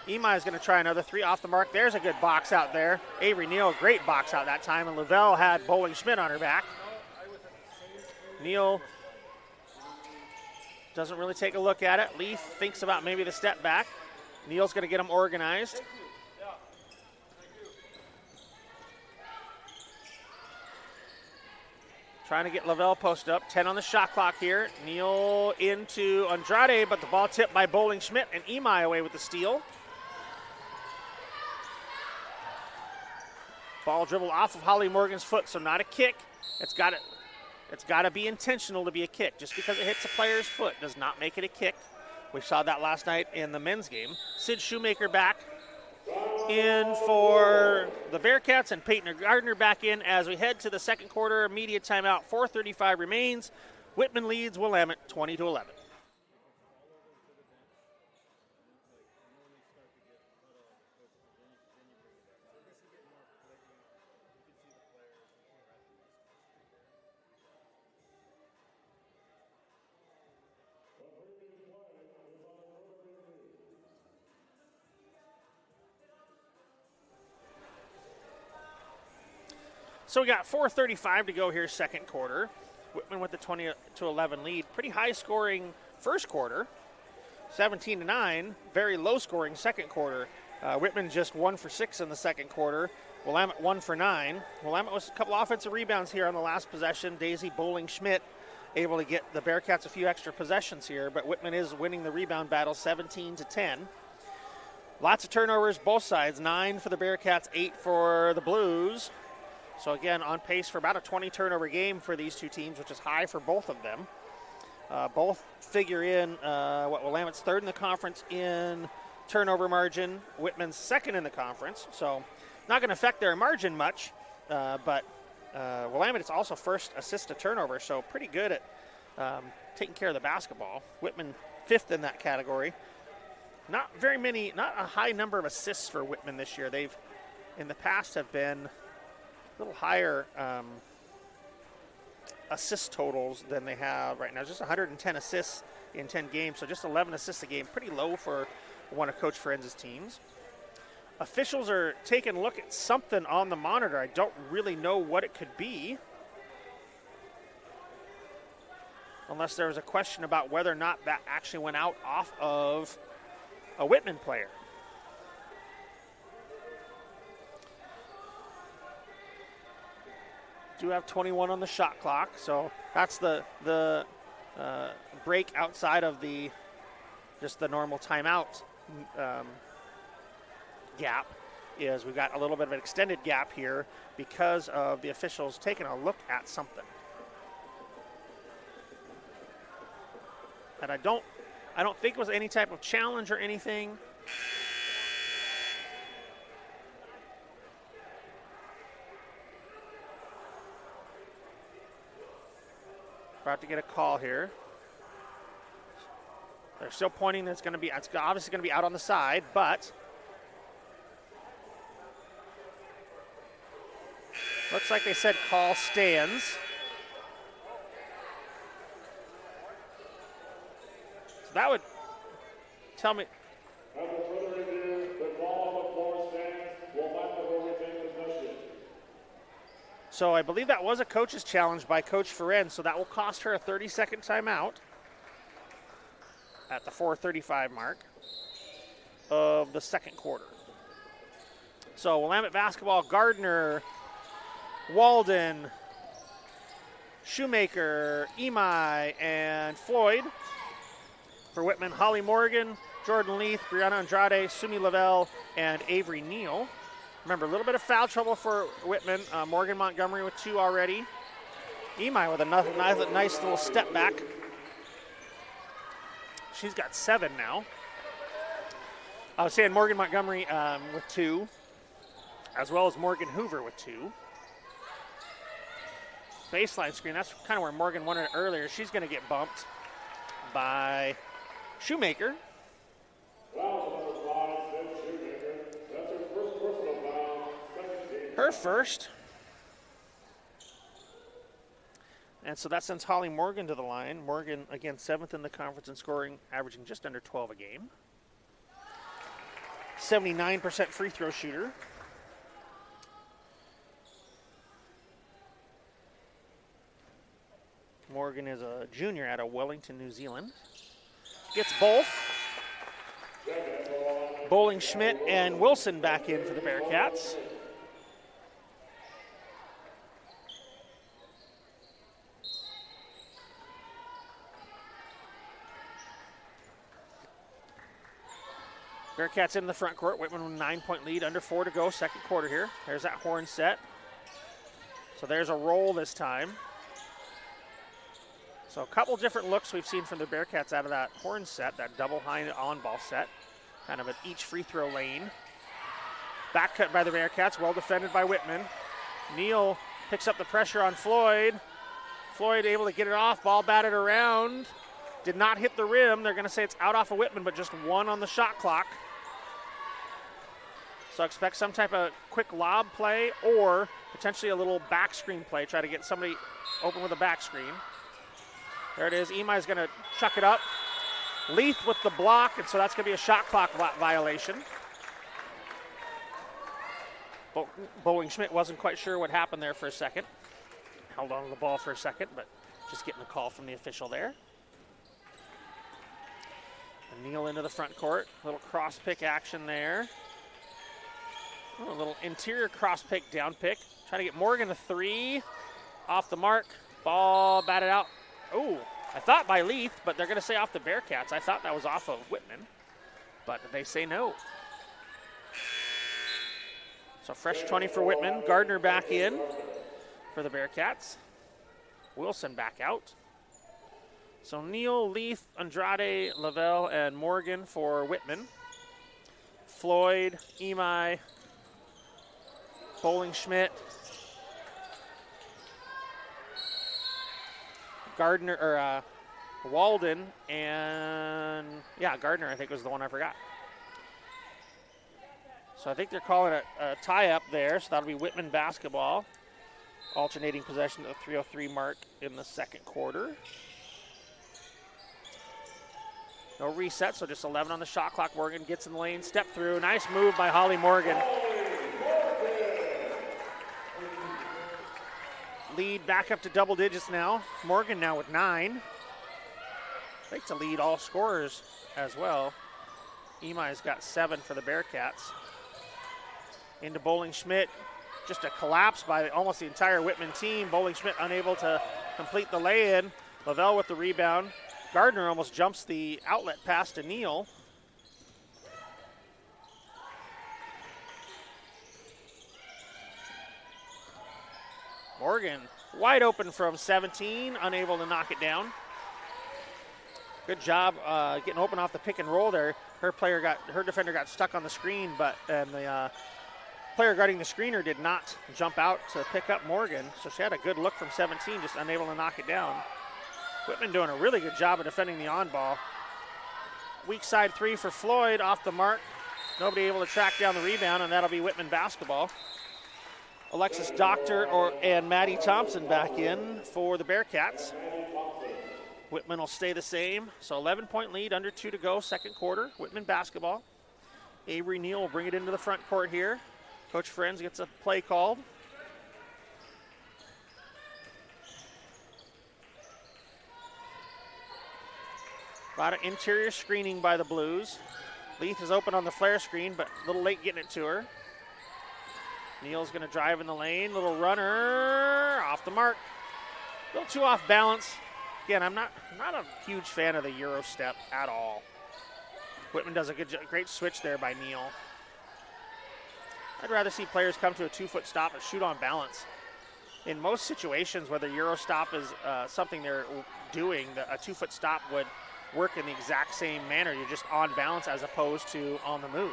Emai is going to try another 3 off the mark. There's a good box out there. Avery Neal, great box out that time, and Lavelle had Bowling Schmidt on her back. Neal doesn't really take a look at it. Leith thinks about maybe the step back. Neal's going to get them organized. Trying to get Lavelle post up. 10 on the shot clock here. Neal into Andrade, but the ball tipped by Bowling Schmidt, and Emai away with the steal. Ball dribbled off of Holly Morgan's foot, so not a kick. It's got to be intentional to be a kick. Just because it hits a player's foot does not make it a kick. We saw that last night in the men's game. Sid Shoemaker back in for the Bearcats, and Peyton Gardner back in as we head to the second quarter. Media timeout. 4:35 remains. Whitman leads Willamette 20-11. So we got 4:35 to go here, second quarter. Whitman with the 20-11 lead. Pretty high scoring first quarter, 17-9. Very low scoring second quarter. Whitman just 1 for 6 in the second quarter. Willamette 1 for 9. Willamette was a couple offensive rebounds here on the last possession. Daisy Bowling Schmidt able to get the Bearcats a few extra possessions here, but Whitman is winning the rebound battle 17-10. Lots of turnovers both sides. 9 for the Bearcats, 8 for the Blues. So again, on pace for about a 20 turnover game for these two teams, which is high for both of them. Both figure in Willamette's third in the conference in turnover margin, Whitman's second in the conference. So not going to affect their margin much, but Willamette is also first assist to turnover, so pretty good at taking care of the basketball. Whitman 5th in that category. Not a high number of assists for Whitman this year. They've, in the past, have been a little higher assist totals than they have right now. Just 110 assists in 10 games, so just 11 assists a game. Pretty low for one of Coach Ferenz's teams. Officials are taking a look at something on the monitor. I don't really know what it could be, unless there was a question about whether or not that actually went out off of a Whitman player. Do have 21 on the shot clock, so that's the break outside of just the normal timeout gap. Is we've got a little bit of an extended gap here because of the officials taking a look at something. And I don't think it was any type of challenge or anything. About to get a call here. They're still pointing that it's obviously going to be out on the side, but looks like they said call stands. So that would tell me. So I believe that was a coach's challenge by Coach Ferenz, so that will cost her a 30-second timeout at the 4:35 mark of the second quarter. So Willamette basketball, Gardner, Walden, Shoemaker, Imai, and Floyd. For Whitman, Holly Morgan, Jordan Leith, Brianna Andrade, Sumi Lavelle, and Avery Neal. Remember, a little bit of foul trouble for Whitman. Morgan Montgomery with 2 already. Imai with a nice little step back. She's got 7 now. I was saying Morgan Montgomery with 2, as well as Morgan Hoover with 2. Baseline screen, that's kind of where Morgan wanted it earlier. She's going to get bumped by Shoemaker. Her first. And so that sends Holly Morgan to the line. Morgan, again, 7th in the conference in scoring, averaging just under 12 a game. 79% free throw shooter. Morgan is a junior out of Wellington, New Zealand. Gets both. Bowling Schmidt and Wilson back in for the Bearcats. Bearcats in the front court. Whitman with a 9-point lead, under 4 to go, second quarter here. There's that horn set. So there's a roll this time. So a couple different looks we've seen from the Bearcats out of that horn set, that double high on-ball set, kind of at each free throw lane. Back cut by the Bearcats, well defended by Whitman. Neal picks up the pressure on Floyd. Floyd able to get it off, ball batted around. Did not hit the rim. They're going to say it's out off of Whitman, but just 1 on the shot clock. So expect some type of quick lob play or potentially a little back screen play. Try to get somebody open with a back screen. There it is. Imai's going to chuck it up. Leith with the block, and so that's going to be a shot clock violation. Bowling Schmidt wasn't quite sure what happened there for a second. Held on to the ball for a second, but just getting a call from the official there. And Neal into the front court. A little cross pick action there. A little interior cross pick, down pick. Trying to get Morgan a 3. Off the mark. Ball batted out. Oh, I thought by Leith, but they're going to say off the Bearcats. I thought that was off of Whitman, but they say no. So fresh 20 for Whitman. Gardner back in for the Bearcats. Wilson back out. So Neal, Leith, Andrade, Lavelle, and Morgan for Whitman. Floyd, Imai, Bowling Schmidt, Walden, and yeah, Gardner, I think, was the one I forgot. So I think they're calling it a tie-up there, so that'll be Whitman basketball. Alternating possession at the 3:03 mark in the second quarter. No reset, so just 11 on the shot clock. Morgan gets in the lane, step through. Nice move by Holly Morgan. Lead back up to double digits now. Morgan now with 9. I think to lead all scorers as well. Imai's got 7 for the Bearcats. Into Bowling Schmidt. Just a collapse by almost the entire Whitman team. Bowling Schmidt unable to complete the lay-in. Lavelle with the rebound. Gardner almost jumps the outlet pass to Neal. Morgan wide open from 17, unable to knock it down. Good job getting open off the pick and roll there. Her defender got stuck on the screen, and the player guarding the screener did not jump out to pick up Morgan, so she had a good look from 17, just unable to knock it down. Whitman doing a really good job of defending the on-ball. Weak side 3 for Floyd, off the mark. Nobody able to track down the rebound, and that'll be Whitman basketball. Alexis Doctor and Maddie Thompson back in for the Bearcats. Whitman will stay the same, so 11-point lead, under 2 to go, second quarter. Whitman basketball. Avery Neal will bring it into the front court here. Coach Friends gets a play called. A lot of interior screening by the Blues. Leith is open on the flare screen, but a little late getting it to her. Neal's going to drive in the lane. Little runner off the mark. A little too off balance. Again, I'm not a huge fan of the Euro step at all. Whitman does a great switch there by Neal. I'd rather see players come to a 2-foot stop and shoot on balance. In most situations, whether Euro stop is something they're doing, a 2-foot stop would work in the exact same manner. You're just on balance as opposed to on the move.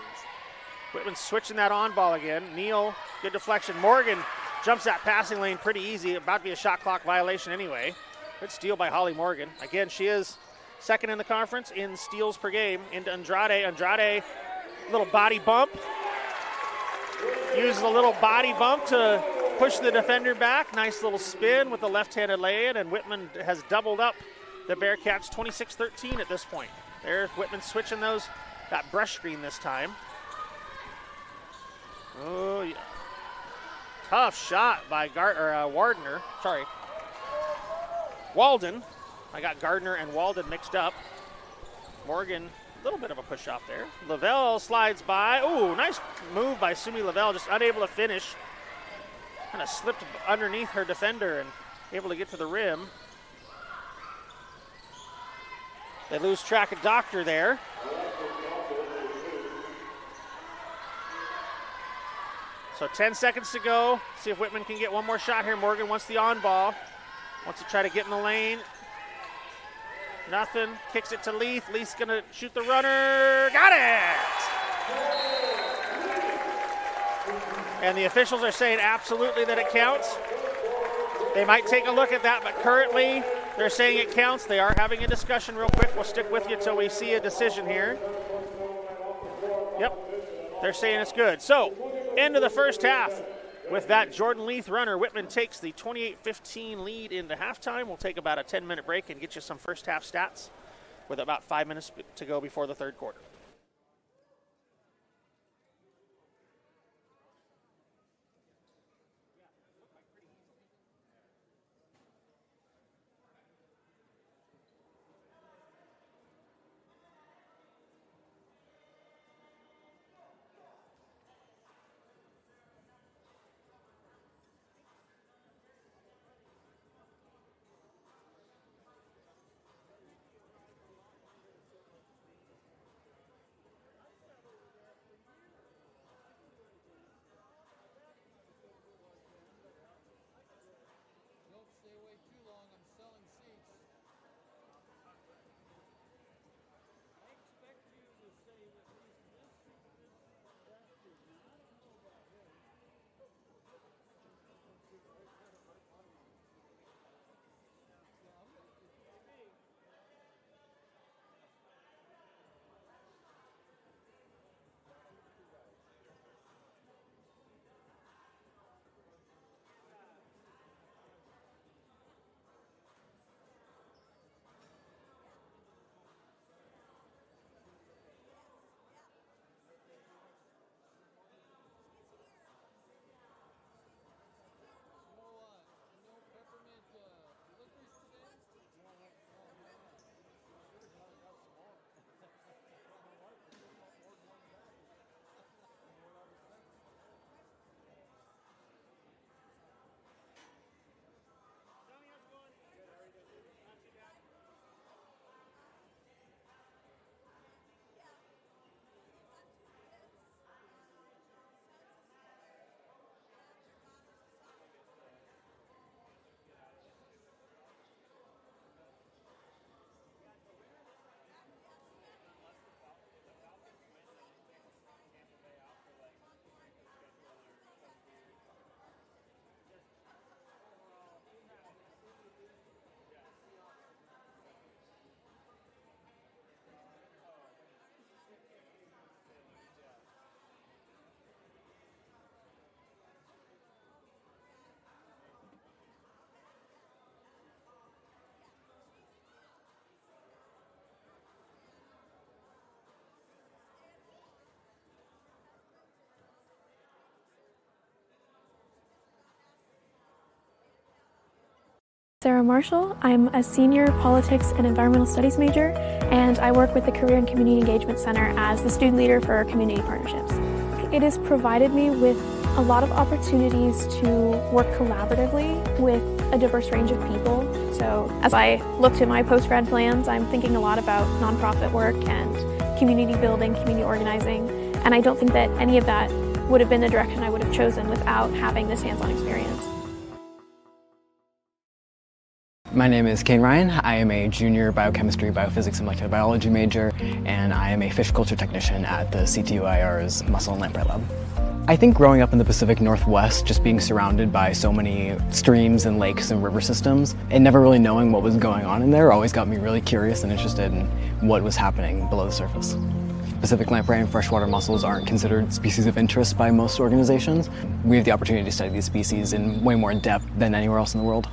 Whitman switching that on ball again. Neal, good deflection. Morgan jumps that passing lane pretty easy. About to be a shot clock violation anyway. Good steal by Holly Morgan. Again, she is second in the conference in steals per game. Into Andrade. Andrade, little body bump. Uses a little body bump to push the defender back. Nice little spin with the left-handed lay-in, and Whitman has doubled up the Bearcats 26-13 at this point. There's Whitman switching those. Got brush screen this time. Oh, yeah. Tough shot by Wardner. Sorry. Walden. I got Gardner and Walden mixed up. Morgan, a little bit of a push off there. Lavelle slides by. Oh, nice move by Sumi Lavelle, just unable to finish. Kind of slipped underneath her defender and able to get to the rim. They lose track of Doctor there. So 10 seconds to go. See if Whitman can get one more shot here. Morgan wants the on ball. Wants to try to get in the lane. Nothing. Kicks it to Leith. Leith's going to shoot the runner. Got it! And the officials are saying absolutely that it counts. They might take a look at that, but currently they're saying it counts. They are having a discussion real quick. We'll stick with you until we see a decision here. Yep. They're saying it's good. So, end of the first half. With that Jordan Leith runner, Whitman takes the 28-15 lead into halftime. We'll take about a 10-minute break and get you some first half stats with about 5 minutes to go before the third quarter. Sarah Marshall. I'm a senior politics and environmental studies major, and I work with the Career and Community Engagement Center as the student leader for community partnerships. It has provided me with a lot of opportunities to work collaboratively with a diverse range of people. So as I look to my post-grad plans, I'm thinking a lot about nonprofit work and community building, community organizing, and I don't think that any of that would have been the direction I would have chosen without having this hands-on experience. My name is Kane Ryan. I am a junior biochemistry, biophysics, and molecular biology major, and I am a fish culture technician at the CTUIR's Mussel and Lamprey Lab. I think growing up in the Pacific Northwest, just being surrounded by so many streams and lakes and river systems, and never really knowing what was going on in there always got me really curious and interested in what was happening below the surface. Pacific lamprey and freshwater mussels aren't considered species of interest by most organizations. We have the opportunity to study these species in way more depth than anywhere else in the world.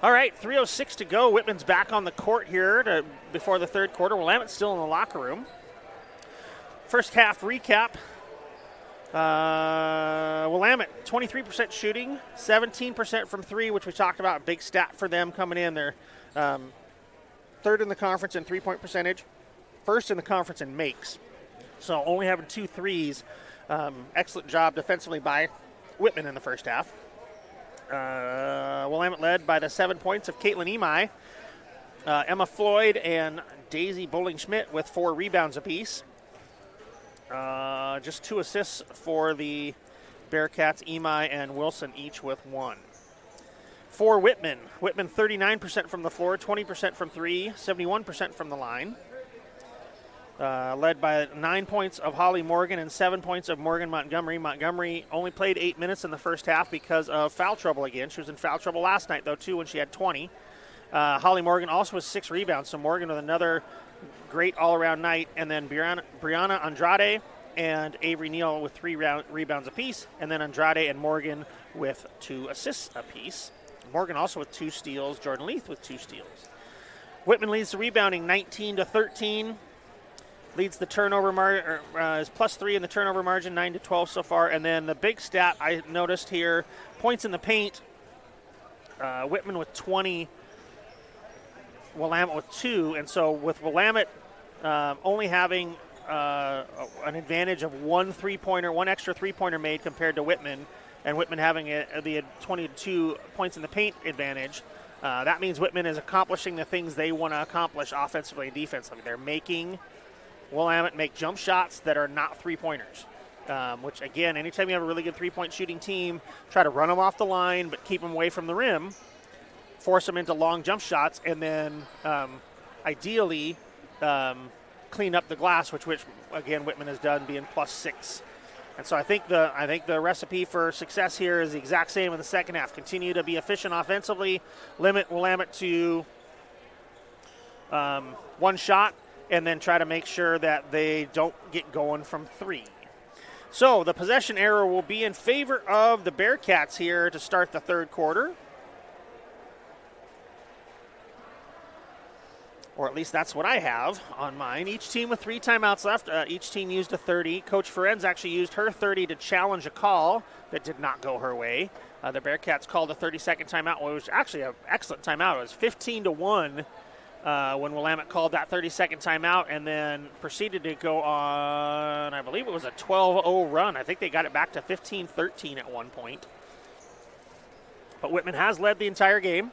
All right, 3:06 to go. Whitman's back on the court here before the third quarter. Willamette's still in the locker room. First half recap. Willamette, 23% shooting, 17% from three, which we talked about. Big stat for them coming in. They're third in the conference in three-point percentage, first in the conference in makes. So only having 2 threes. Excellent job defensively by Whitman in the first half. Willamette led by the 7 points of Caitlin Emai, Emma Floyd, and Daisy Bowling-Schmidt with 4 rebounds apiece. Just 2 assists for the Bearcats, Emai and Wilson, each with 1. For Whitman, 39% from the floor, 20% from 3, 71% from the line. Led by 9 points of Holly Morgan and 7 points of Morgan Montgomery. Montgomery only played 8 minutes in the first half because of foul trouble again. She was in foul trouble last night, though, too, when she had 20. Holly Morgan also with 6 rebounds, so Morgan with another great all-around night. And then Brianna Andrade and Avery Neal with 3 rebounds apiece, and then Andrade and Morgan with 2 assists apiece. Morgan also with 2 steals. Jordan Leith with 2 steals. Whitman leads the rebounding 19-13. Leads the turnover margin, is +3 in the turnover margin, 9-12 so far. And then the big stat I noticed here, points in the paint. Whitman with 20, Willamette with 2. And so with Willamette only having an advantage of 1 3-pointer, 1 extra 3-pointer made compared to Whitman, and Whitman having the 22 points in the paint advantage, that means Whitman is accomplishing the things they want to accomplish offensively and defensively. They're making Willamette make jump shots that are not 3-pointers, which, again, anytime you have a really good 3-point shooting team, try to run them off the line but keep them away from the rim, force them into long jump shots, and then ideally clean up the glass, which again, Whitman has done, being +6. And so I think the recipe for success here is the exact same in the second half. Continue to be efficient offensively, limit Willamette to 1 shot, and then try to make sure that they don't get going from 3. So the possession error will be in favor of the Bearcats here to start the third quarter. Or at least that's what I have on mine. Each team with 3 timeouts left. Each team used a 30. Coach Ferenz actually used her 30 to challenge a call that did not go her way. The Bearcats called a 30-second timeout, which was actually an excellent timeout. It was 15-1. When Willamette called that 30-second timeout, and then proceeded to go on, I believe it was a 12-0 run. I think they got it back to 15-13 at one point. But Whitman has led the entire game.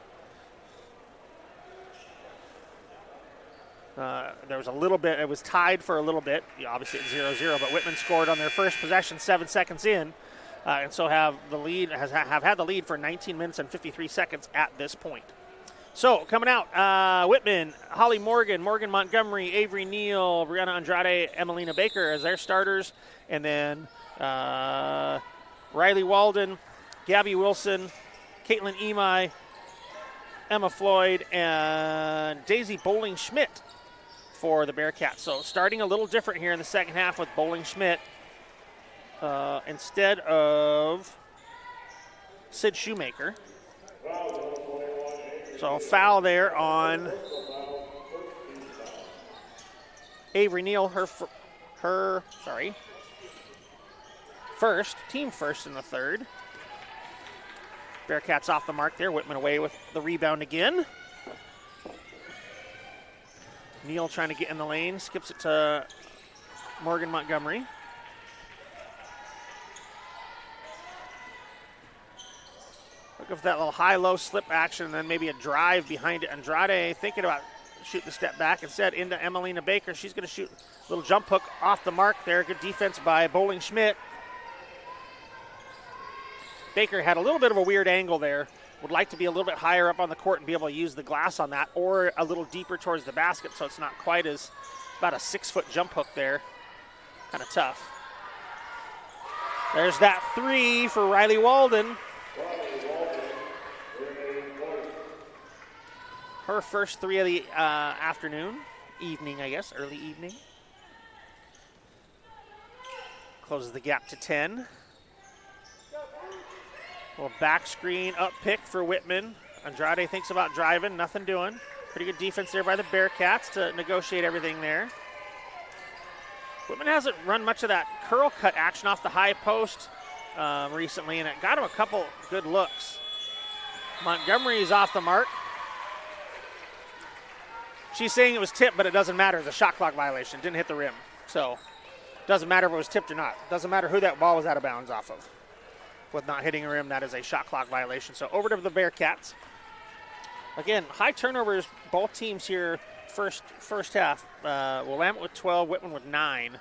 There was a little bit, it was tied for a little bit, obviously at 0-0, but Whitman scored on their first possession 7 seconds in, and so have had the lead for 19 minutes and 53 seconds at this point. So, coming out, Whitman, Holly Morgan, Morgan Montgomery, Avery Neal, Brianna Andrade, Emelina Baker as their starters. And then Riley Walden, Gabby Wilson, Caitlin Emai, Emma Floyd, and Daisy Bowling-Schmidt for the Bearcats. So, starting a little different here in the second half with Bowling-Schmidt instead of Sid Shoemaker. So foul there on Avery Neal, team first in the third. Bearcats off the mark there. Whitman away with the rebound again. Neal trying to get in the lane, skips it to Morgan Montgomery. Look for that little high-low slip action, and then maybe a drive behind it. Andrade thinking about shooting the step back. Instead, into Emelina Baker. She's going to shoot a little jump hook off the mark there. Good defense by Bowling-Schmidt. Baker had a little bit of a weird angle there. Would like to be a little bit higher up on the court and be able to use the glass on that, or a little deeper towards the basket so it's not quite as, about a 6-foot jump hook there. Kind of tough. There's that 3 for Riley Walden. Her first 3 of the evening, I guess, early evening. Closes the gap to 10. Little back screen up pick for Whitman. Andrade thinks about driving, nothing doing. Pretty good defense there by the Bearcats to negotiate everything there. Whitman hasn't run much of that curl cut action off the high post recently, and it got him a couple good looks. Montgomery's off the mark. She's saying it was tipped, but it doesn't matter. It's a shot clock violation. Didn't hit the rim. So it doesn't matter if it was tipped or not. Doesn't matter who that ball was out of bounds off of. With not hitting a rim, that is a shot clock violation. So over to the Bearcats. Again, high turnovers, both teams here first half. Willamette with 12, Whitman with 9.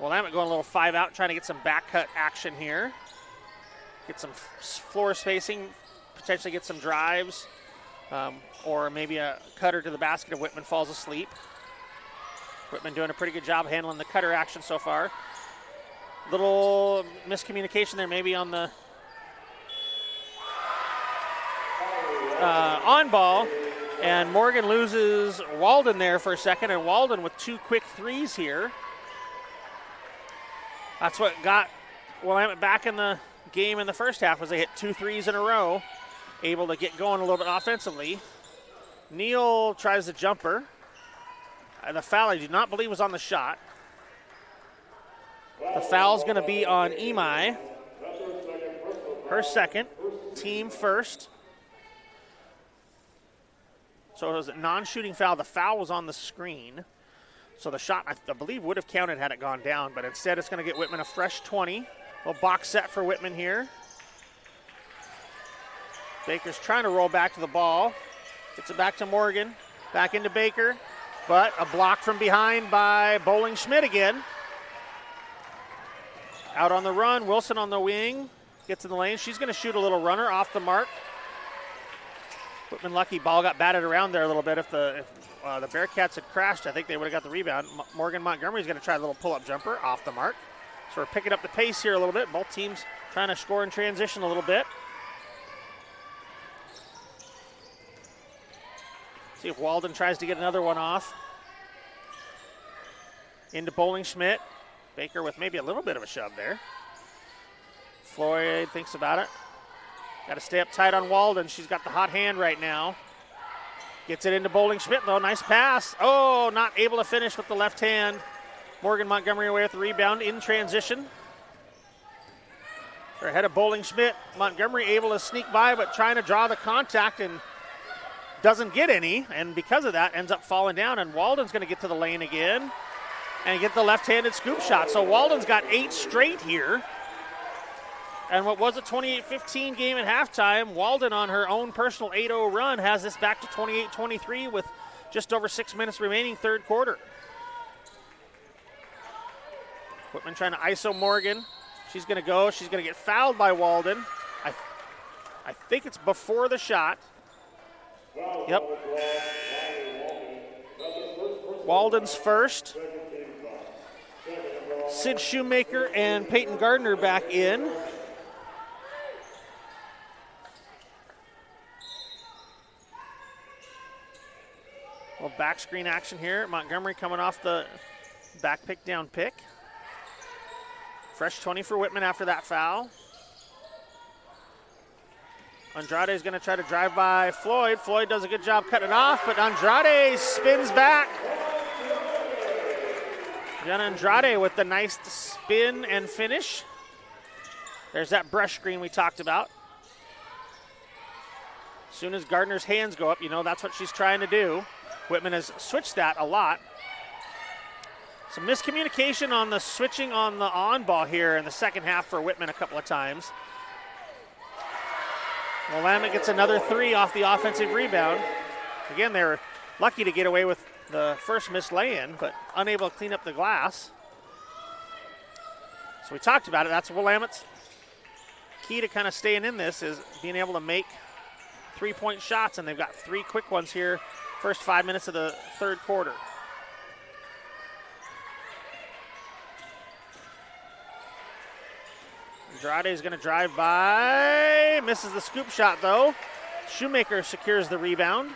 Willamette going a little 5-out, trying to get some back cut action here. Get some floor spacing, potentially get some drives, or maybe a cutter to the basket if Whitman falls asleep. Whitman doing a pretty good job handling the cutter action so far. Little miscommunication there maybe on the on ball, and Morgan loses Walden there for a second, and Walden with 2 quick threes here. That's what got Willamette back in the game in the first half, was they hit 2 threes in a row, able to get going a little bit offensively. Neal tries the jumper. And the foul I do not believe was on the shot. The foul's going to be on Imai. Her second, team first. So it was a non-shooting foul. The foul was on the screen. So the shot, I believe, would have counted had it gone down, but instead it's going to get Whitman a fresh 20. A little box set for Whitman here. Baker's trying to roll back to the ball. Gets it back to Morgan. Back into Baker. But a block from behind by Bowling Schmidt again. Out on the run. Wilson on the wing. Gets in the lane. She's going to shoot a little runner off the mark. Whitman lucky. Ball got batted around there a little bit. If the Bearcats had crashed, I think they would have got the rebound. Morgan Montgomery's going to try a little pull-up jumper off the mark. So we're picking up the pace here a little bit. Both teams trying to score in transition a little bit. See if Walden tries to get another one off. Into Bowling Schmidt. Baker with maybe a little bit of a shove there. Floyd thinks about it. Got to stay up tight on Walden. She's got the hot hand right now. Gets it into Bowling Schmidt, though. Nice pass. Oh, not able to finish with the left hand. Morgan Montgomery away with the rebound in transition. They're ahead of Bowling Schmidt. Montgomery able to sneak by, but trying to draw the contact and doesn't get any. And because of that, ends up falling down. And Walden's going to get to the lane again and get the left-handed scoop shot. So Walden's got 8 straight here. And what was a 28-15 game at halftime, Walden on her own personal 8-0 run has this back to 28-23 with just over 6 minutes remaining third quarter. Whitman trying to ISO Morgan. She's going to go. She's going to get fouled by Walden. I think it's before the shot. Yep. Walden's first. Sid Shoemaker and Peyton Gardner back in. A little back screen action here. Montgomery coming off the back pick down pick. Fresh 20 for Whitman after that foul. Andrade is going to try to drive by Floyd. Floyd does a good job cutting it off, but Andrade spins back. Jenna Andrade with the nice spin and finish. There's that brush screen we talked about. As soon as Gardner's hands go up, you know that's what she's trying to do. Whitman has switched that a lot. Some miscommunication on the switching on the on ball here in the second half for Whitman a couple of times. Willamette gets another 3 off the offensive rebound. Again, they were lucky to get away with the first missed lay-in, but unable to clean up the glass. So we talked about it. That's Willamette's key to kind of staying in this, is being able to make 3-point shots, and they've got 3 quick ones here first 5 minutes of the third quarter. Andrade is going to drive by, misses the scoop shot though. Shoemaker secures the rebound.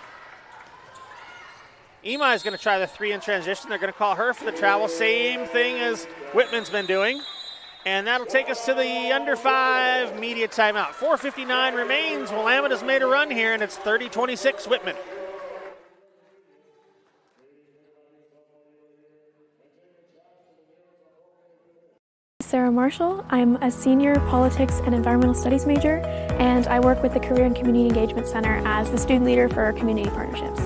Imai is going to try the 3 in transition. They're going to call her for the travel. Same thing as Whitman's been doing. And that'll take us to the under 5 media timeout. 4:59 remains. Willamette has made a run here, and it's 30-26 Whitman. Sarah Marshall. I'm a senior politics and environmental studies major, and I work with the Career and Community Engagement Center as the student leader for community partnerships.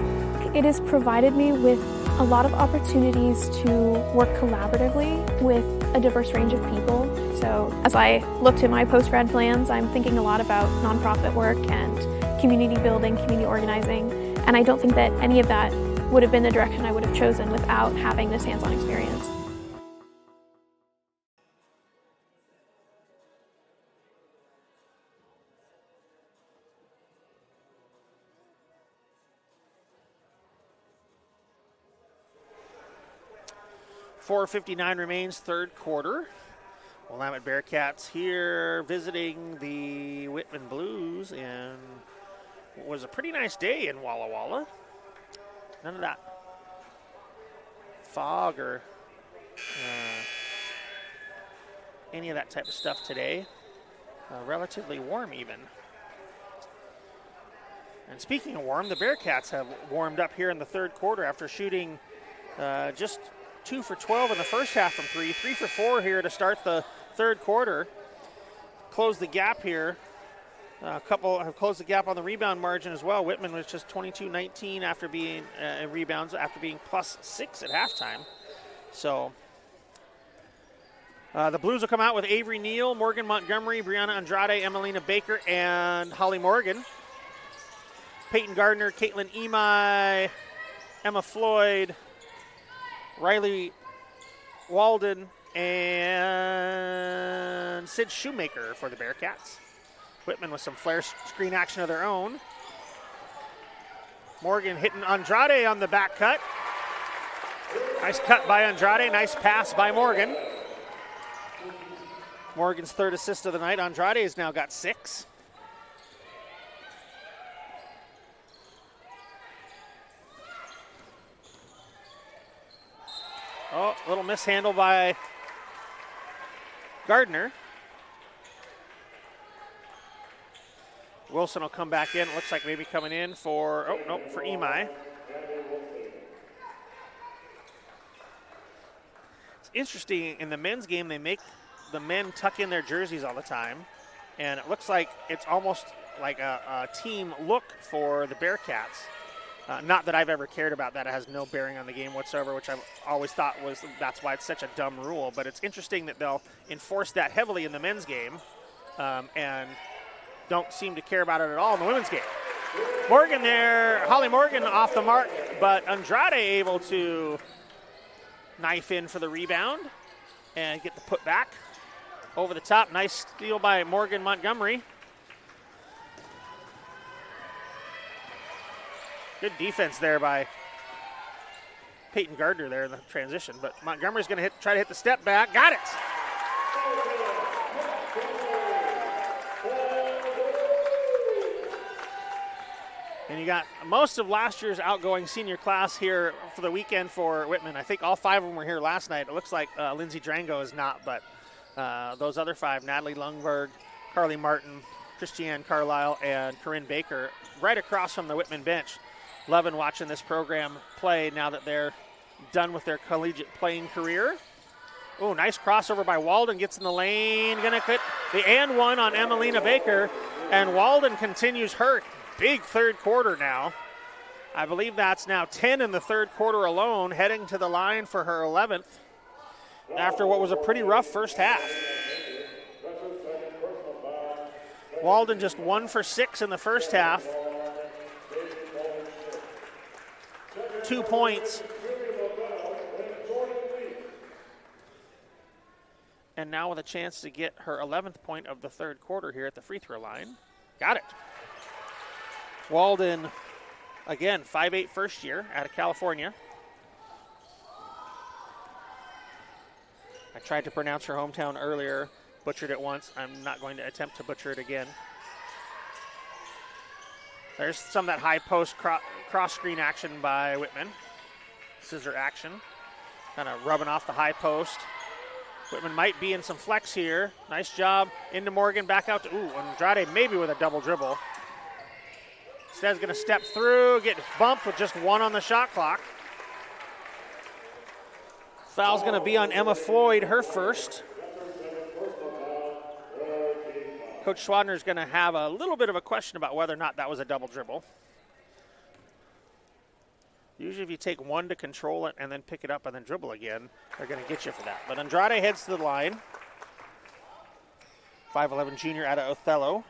It has provided me with a lot of opportunities to work collaboratively with a diverse range of people. So as I look to my post-grad plans, I'm thinking a lot about nonprofit work and community building, community organizing, and I don't think that any of that would have been the direction I would have chosen without having this hands-on experience. .459 remains, third quarter. Willamette Bearcats here visiting the Whitman Blues in what was a pretty nice day in Walla Walla. None of that fog or any of that type of stuff today. Relatively warm even. And speaking of warm, the Bearcats have warmed up here in the third quarter after shooting just 2 for 12 in the first half from 3, 3 for 4 here to start the third quarter. Close the gap here. A couple have closed the gap on the rebound margin as well. Whitman was just 22-19 after being rebounds after being +6 at halftime. So the Blues will come out with Avery Neal, Morgan Montgomery, Brianna Andrade, Emelina Baker, and Holly Morgan. Peyton Gardner, Caitlin Emai, Emma Floyd, Riley Walden, and Sid Shoemaker for the Bearcats. Whitman with some flare screen action of their own. Morgan hitting Andrade on the back cut. Nice cut by Andrade, nice pass by Morgan. Morgan's third assist of the night. Andrade has now got 6. Oh, little mishandle by Gardner. Wilson will come back in. It looks like maybe coming in for, oh, no, for Emai. It's interesting, in the men's game, they make the men tuck in their jerseys all the time. And it looks like it's almost like a team look for the Bearcats. Not that I've ever cared about that. It has no bearing on the game whatsoever, which I've always thought was that's why it's such a dumb rule. But it's interesting that they'll enforce that heavily in the men's game and don't seem to care about it at all in the women's game. Morgan there, Holly Morgan off the mark, but Andrade able to knife in for the rebound and get the put back over the top. Nice steal by Morgan Montgomery. Good defense there by Peyton Gardner there in the transition, but Montgomery's going to try to hit the step back. Got it. And you got most of last year's outgoing senior class here for the weekend for Whitman. I think all 5 of them were here last night. It looks like Lindsay Drango is not, but those other 5, Natalie Lundberg, Carly Martin, Christiane Carlisle, and Corinne Baker, right across from the Whitman bench. Loving watching this program play now that they're done with their collegiate playing career. Oh, nice crossover by Walden. Gets in the lane. Going to cut the and one on Emelina Baker. And Walden continues her big third quarter now. I believe that's now 10 in the third quarter alone, heading to the line for her 11th after what was a pretty rough first half. Walden just 1 for 6 in the first half. 2 points. And now with a chance to get her 11th point of the third quarter here at the free throw line. Got it. Walden, again, 5'8" first year out of California. I tried to pronounce her hometown earlier, butchered it once. I'm not going to attempt to butcher it again. There's some of that high post cross screen action by Whitman. Scissor action. Kind of rubbing off the high post. Whitman might be in some flex here. Nice job into Morgan, back out to, Andrade maybe with a double dribble. Instead, going to step through, get bumped with just 1 on the shot clock. Foul's going to be on Emma Floyd, her first. Coach Schwadner is going to have a little bit of a question about whether or not that was a double dribble. Usually if you take 1 to control it and then pick it up and then dribble again, they're going to get you for that. But Andrade heads to the line. 5'11 junior out of Othello.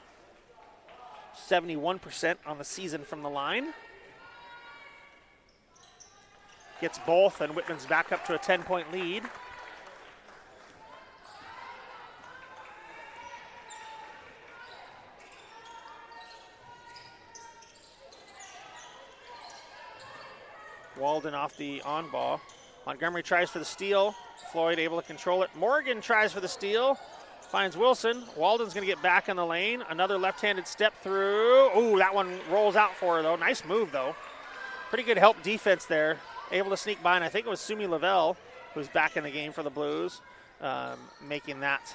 71% on the season from the line. Gets both, and Whitman's back up to a 10-point lead. Walden off the on ball. Montgomery tries for the steal. Floyd able to control it. Morgan tries for the steal. Finds Wilson. Walden's going to get back in the lane. Another left-handed step through. Ooh, that one rolls out for her, though. Nice move, though. Pretty good help defense there. Able to sneak by, and I think it was Sumi Lavelle who's back in the game for the Blues, making that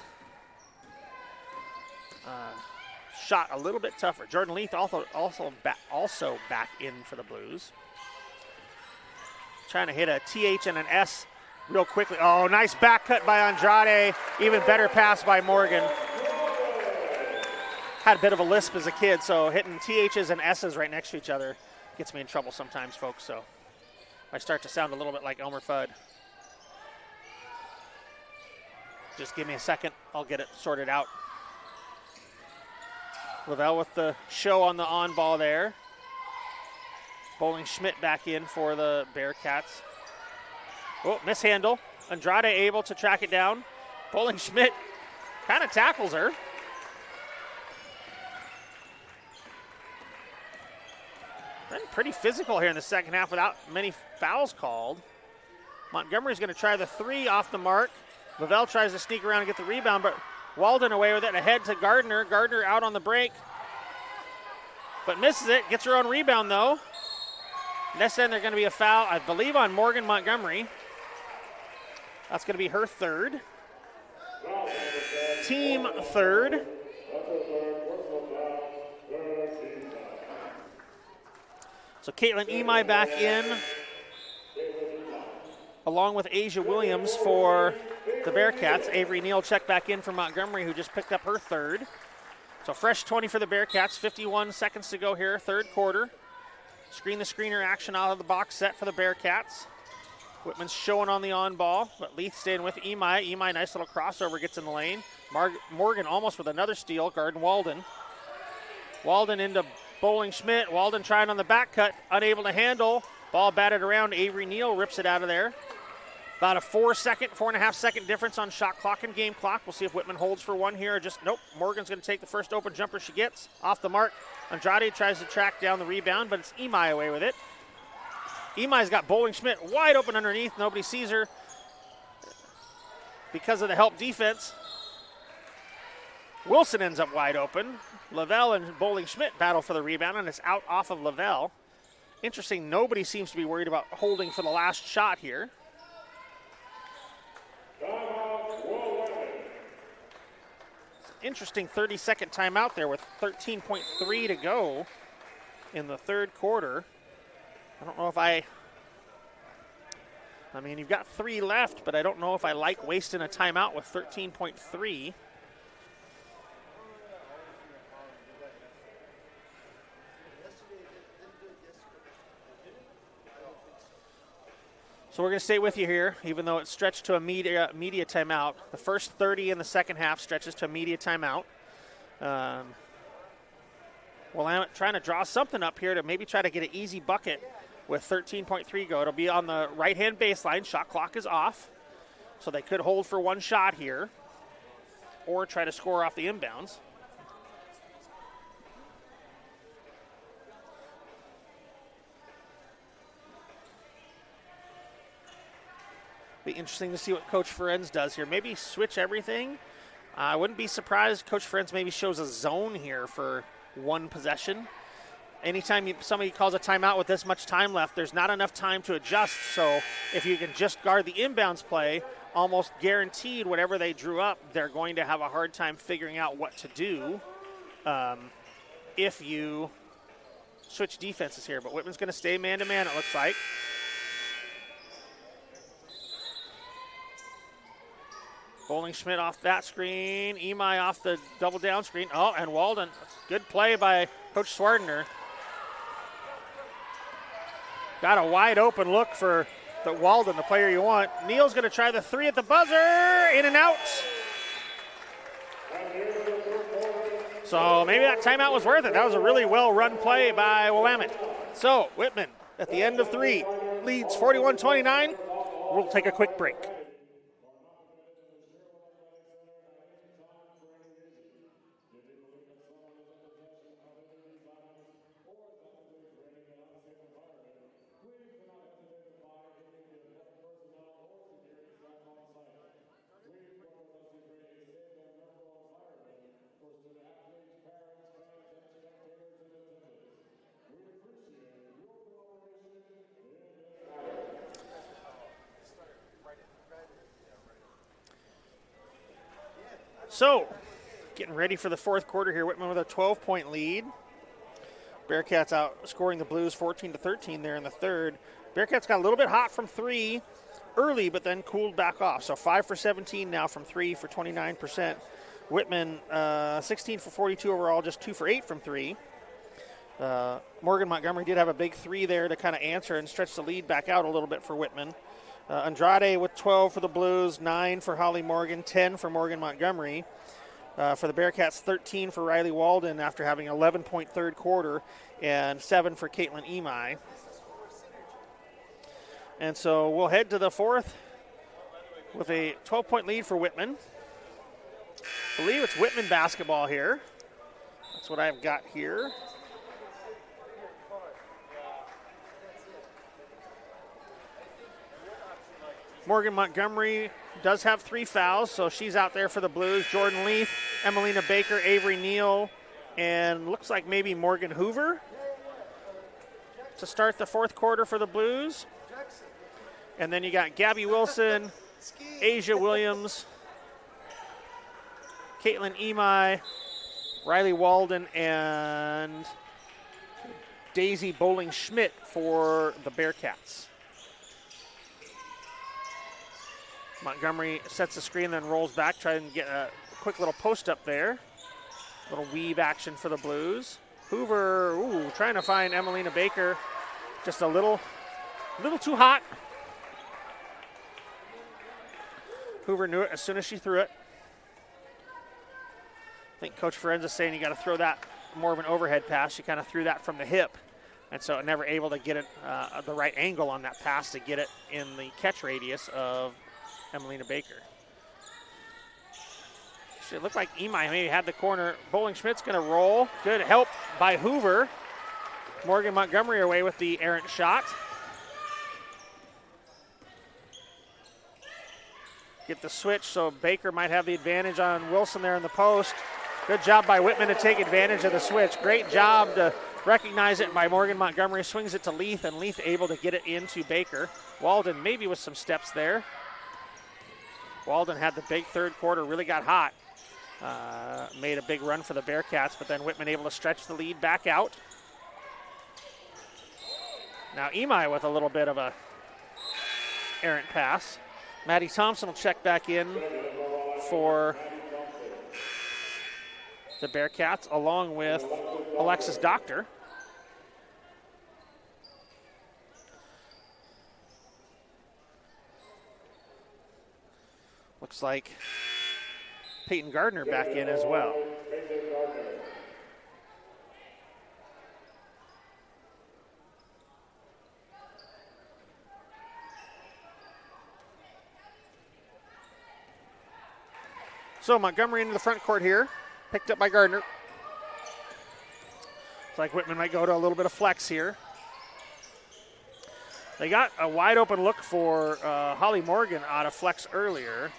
shot a little bit tougher. Jordan Leith also back in for the Blues. Trying to hit a TH and an S real quickly. Oh, nice back cut by Andrade. Even better pass by Morgan. Had a bit of a lisp as a kid, so hitting THs and S's right next to each other gets me in trouble sometimes, folks. So I start to sound a little bit like Elmer Fudd. Just give me a second. I'll get it sorted out. Lavelle with the show on the on ball there. Bowling Schmidt back in for the Bearcats. Oh, mishandle. Andrade able to track it down. Bowling Schmidt kind of tackles her. Been pretty physical here in the second half without many fouls called. Montgomery's going to try the 3 off the mark. Lavelle tries to sneak around and get the rebound, but Walden away with it. Ahead to Gardner. Gardner out on the break, but misses it. Gets her own rebound, though. Next end, there's going to be a foul, I believe, on Morgan Montgomery. That's going to be her third. Team third. So Caitlin Emai back in, along with Asia Williams for the Bearcats. Avery Neal checked back in for Montgomery, who just picked up her third. So fresh 20 for the Bearcats, 51 seconds to go here, third quarter. Screen the screener action out of the box set for the Bearcats. Whitman's showing on the on ball, but Leith staying with Emai. Emai, nice little crossover, gets in the lane. Morgan almost with another steal, guarding Walden. Walden into Bowling Schmidt. Walden trying on the back cut, unable to handle. Ball batted around. Avery Neal rips it out of there. About a 4.5 second difference on shot clock and game clock. We'll see if Whitman holds for one here or just, nope. Morgan's going to take the first open jumper she gets. Off the mark. Andrade tries to track down the rebound, but it's Emai away with it. Emai's got Bowling Schmidt wide open underneath. Nobody sees her because of the help defense. Wilson ends up wide open. Lavelle and Bowling Schmidt battle for the rebound, and it's out off of Lavelle. Interesting, nobody seems to be worried about holding for the last shot here. Interesting 30-second timeout there with 13.3 to go in the third quarter. I don't know if I mean, you've got 3 left, but I don't know if I like wasting a timeout with 13.3. So we're going to stay with you here, even though it's stretched to a media timeout. The first 30 in the second half stretches to a media timeout. Willamette trying to draw something up here to maybe try to get an easy bucket with 13.3 go. It'll be on the right-hand baseline. Shot clock is off, so they could hold for one shot here or try to score off the inbounds. Be interesting to see what Coach Ferenz does here. Maybe switch everything. I wouldn't be surprised Coach Ferenz maybe shows a zone here for one possession. Anytime somebody calls a timeout with this much time left, there's not enough time to adjust. So if you can just guard the inbounds play, almost guaranteed whatever they drew up, they're going to have a hard time figuring out what to do if you switch defenses here. But Whitman's going to stay man-to-man, it looks like. Bowling Schmidt off that screen. Imai off the double down screen. Oh, and Walden. Good play by Coach Swardner. Got a wide open look for the Walden, the player you want. Neal's going to try the three at the buzzer. In and out. So maybe that timeout was worth it. That was a really well-run play by Willamette. So Whitman, at the end of 3, leads 41-29. We'll take a quick break. So, getting ready for the fourth quarter here. Whitman with a 12-point lead. Bearcats outscoring the Blues 14-13 there in the third. Bearcats got a little bit hot from 3 early, but then cooled back off. So 5 for 17 now from 3 for 29%. Whitman 16 for 42 overall, just 2 for 8 from 3. Morgan Montgomery did have a big 3 there to kind of answer and stretch the lead back out a little bit for Whitman. Andrade with 12 for the Blues, 9 for Holly Morgan, 10 for Morgan Montgomery. For the Bearcats, 13 for Riley Walden after having an 11-point third quarter, and 7 for Caitlin Imai. And so we'll head to the fourth with a 12-point lead for Whitman. I believe it's Whitman basketball here. That's what I've got here. Morgan Montgomery does have 3 fouls, so she's out there for the Blues. Jordan Leaf, Emelina Baker, Avery Neal, and looks like maybe Morgan Hoover to start the fourth quarter for the Blues. And then you got Gabby Wilson, Asia Williams, Caitlin Imai, Riley Walden, and Daisy Bowling Schmidt for the Bearcats. Montgomery sets the screen, then rolls back, trying to get a quick little post up there. Little weave action for the Blues. Hoover, trying to find Emelina Baker. Just a little too hot. Hoover knew it as soon as she threw it. I think Coach Ferenza saying you got to throw that more of an overhead pass. She kind of threw that from the hip, and so never able to get it the right angle on that pass to get it in the catch radius of Emelina Baker. It looked like Imai maybe had the corner. Bowling Schmidt's going to roll. Good help by Hoover. Morgan Montgomery away with the errant shot. Get the switch, so Baker might have the advantage on Wilson there in the post. Good job by Whitman to take advantage of the switch. Great job to recognize it by Morgan Montgomery. Swings it to Leith, and Leith able to get it into Baker. Walden maybe with some steps there. Walden had the big third quarter, really got hot. Made a big run for the Bearcats, but then Whitman able to stretch the lead back out. Now Imai with a little bit of a errant pass. Maddie Thompson will check back in for the Bearcats, along with Alexis Doctor. Looks like Peyton Gardner back in as well. So Montgomery into the front court here, picked up by Gardner. Looks like Whitman might go to a little bit of flex here. They got a wide open look for Holly Morgan out of flex earlier.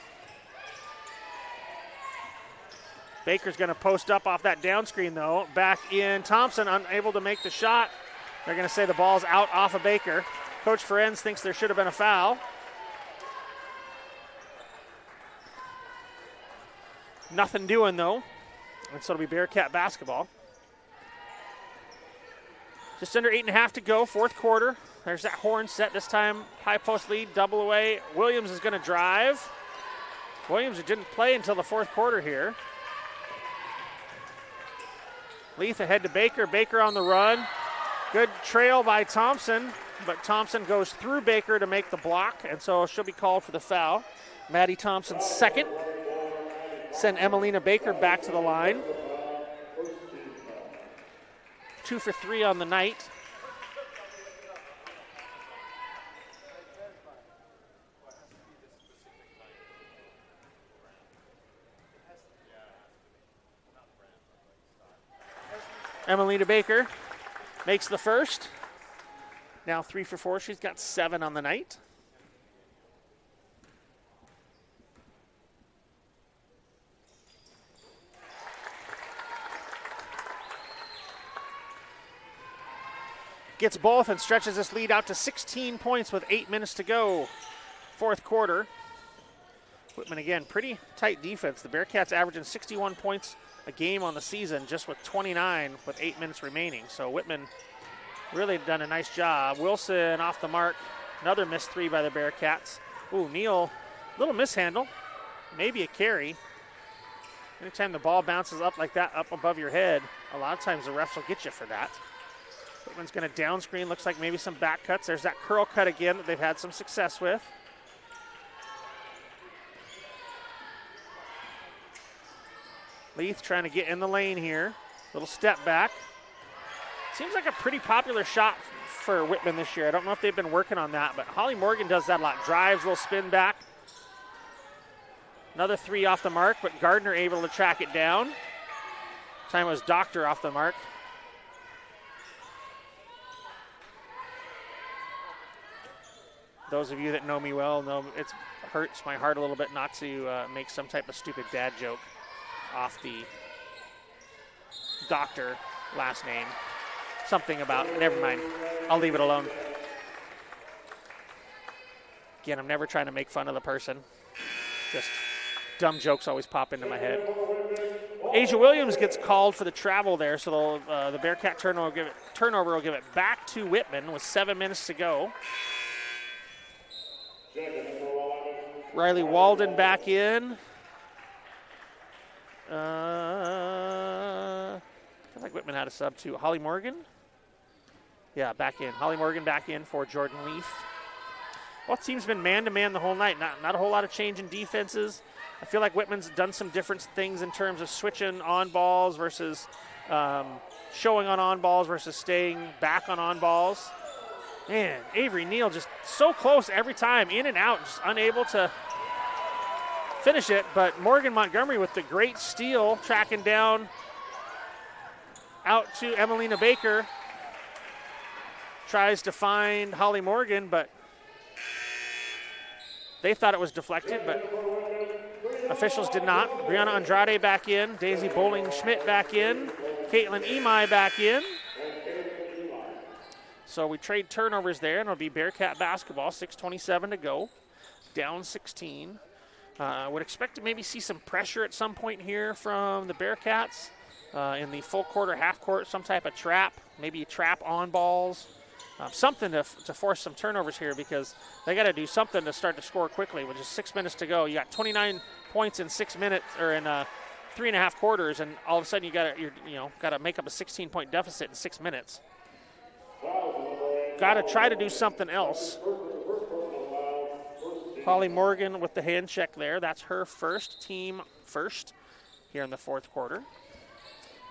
Baker's going to post up off that down screen, though. Back in Thompson, unable to make the shot. They're going to say the ball's out off of Baker. Coach Ferenz thinks there should have been a foul. Nothing doing, though. And so it'll be Bearcat basketball. Just under 8.5 to go, fourth quarter. There's that horn set. This time, high post lead, double away. Williams is going to drive. Williams didn't play until the fourth quarter here. Leith ahead to Baker. Baker on the run. Good trail by Thompson, but Thompson goes through Baker to make the block, and so she'll be called for the foul. Maddie Thompson second. Send Emelina Baker back to the line. 2 for 3 on the night. Emelina Baker makes the first. Now 3 for 4. She's got 7 on the night. Gets both and stretches this lead out to 16 points with 8 minutes to go. Fourth quarter. Whitman again, pretty tight defense. The Bearcats averaging 61 points a game on the season, just with 29 with 8 minutes remaining. So Whitman really done a nice job. Wilson off the mark. Another missed 3 by the Bearcats. Ooh, Neal, little mishandle. Maybe a carry. Anytime the ball bounces up like that, up above your head, a lot of times the refs will get you for that. Whitman's going to down screen. Looks like maybe some back cuts. There's that curl cut again that they've had some success with. Leith trying to get in the lane here. Little step back. Seems like a pretty popular shot for Whitman this year. I don't know if they've been working on that, but Holly Morgan does that a lot. Drives, little spin back. Another 3 off the mark, but Gardner able to track it down. Time was Doctor off the mark. Those of you that know me well know it hurts my heart a little bit not to make some type of stupid dad joke off the Doctor last name. Something about, never mind. I'll leave it alone. Again, I'm never trying to make fun of the person. Just dumb jokes always pop into my head. Asia Williams gets called for the travel there, so the Bearcat turnover will give it back to Whitman with 7 minutes to go. Riley Walden back in. I feel like Whitman had a sub too. Holly Morgan? Yeah, back in. Holly Morgan back in for Jordan Leith. Well, the team's been man-to-man the whole night. Not a whole lot of change in defenses. I feel like Whitman's done some different things in terms of switching on balls versus showing on balls versus staying back on balls. Man, Avery Neal just so close every time, in and out, just unable to finish it. But Morgan Montgomery with the great steal, tracking down out to Emelina Baker. Tries to find Holly Morgan, but they thought it was deflected, but officials did not. Brianna Andrade back in, Daisy Bowling-Schmidt back in, Caitlin Imai back in. So we trade turnovers there, and it'll be Bearcat basketball, 6:27 to go, down 16. Would expect to maybe see some pressure at some point here from the Bearcats in the full court or half court, some type of trap, maybe a trap on balls, something to force some turnovers here because they got to do something to start to score quickly with just 6 minutes to go. You got 29 points in 6 minutes or in 3.5 quarters, and all of a sudden you got to make up a 16-point deficit in 6 minutes. Got to try to do something else. Holly Morgan with the hand check there. That's her first, team first here in the fourth quarter.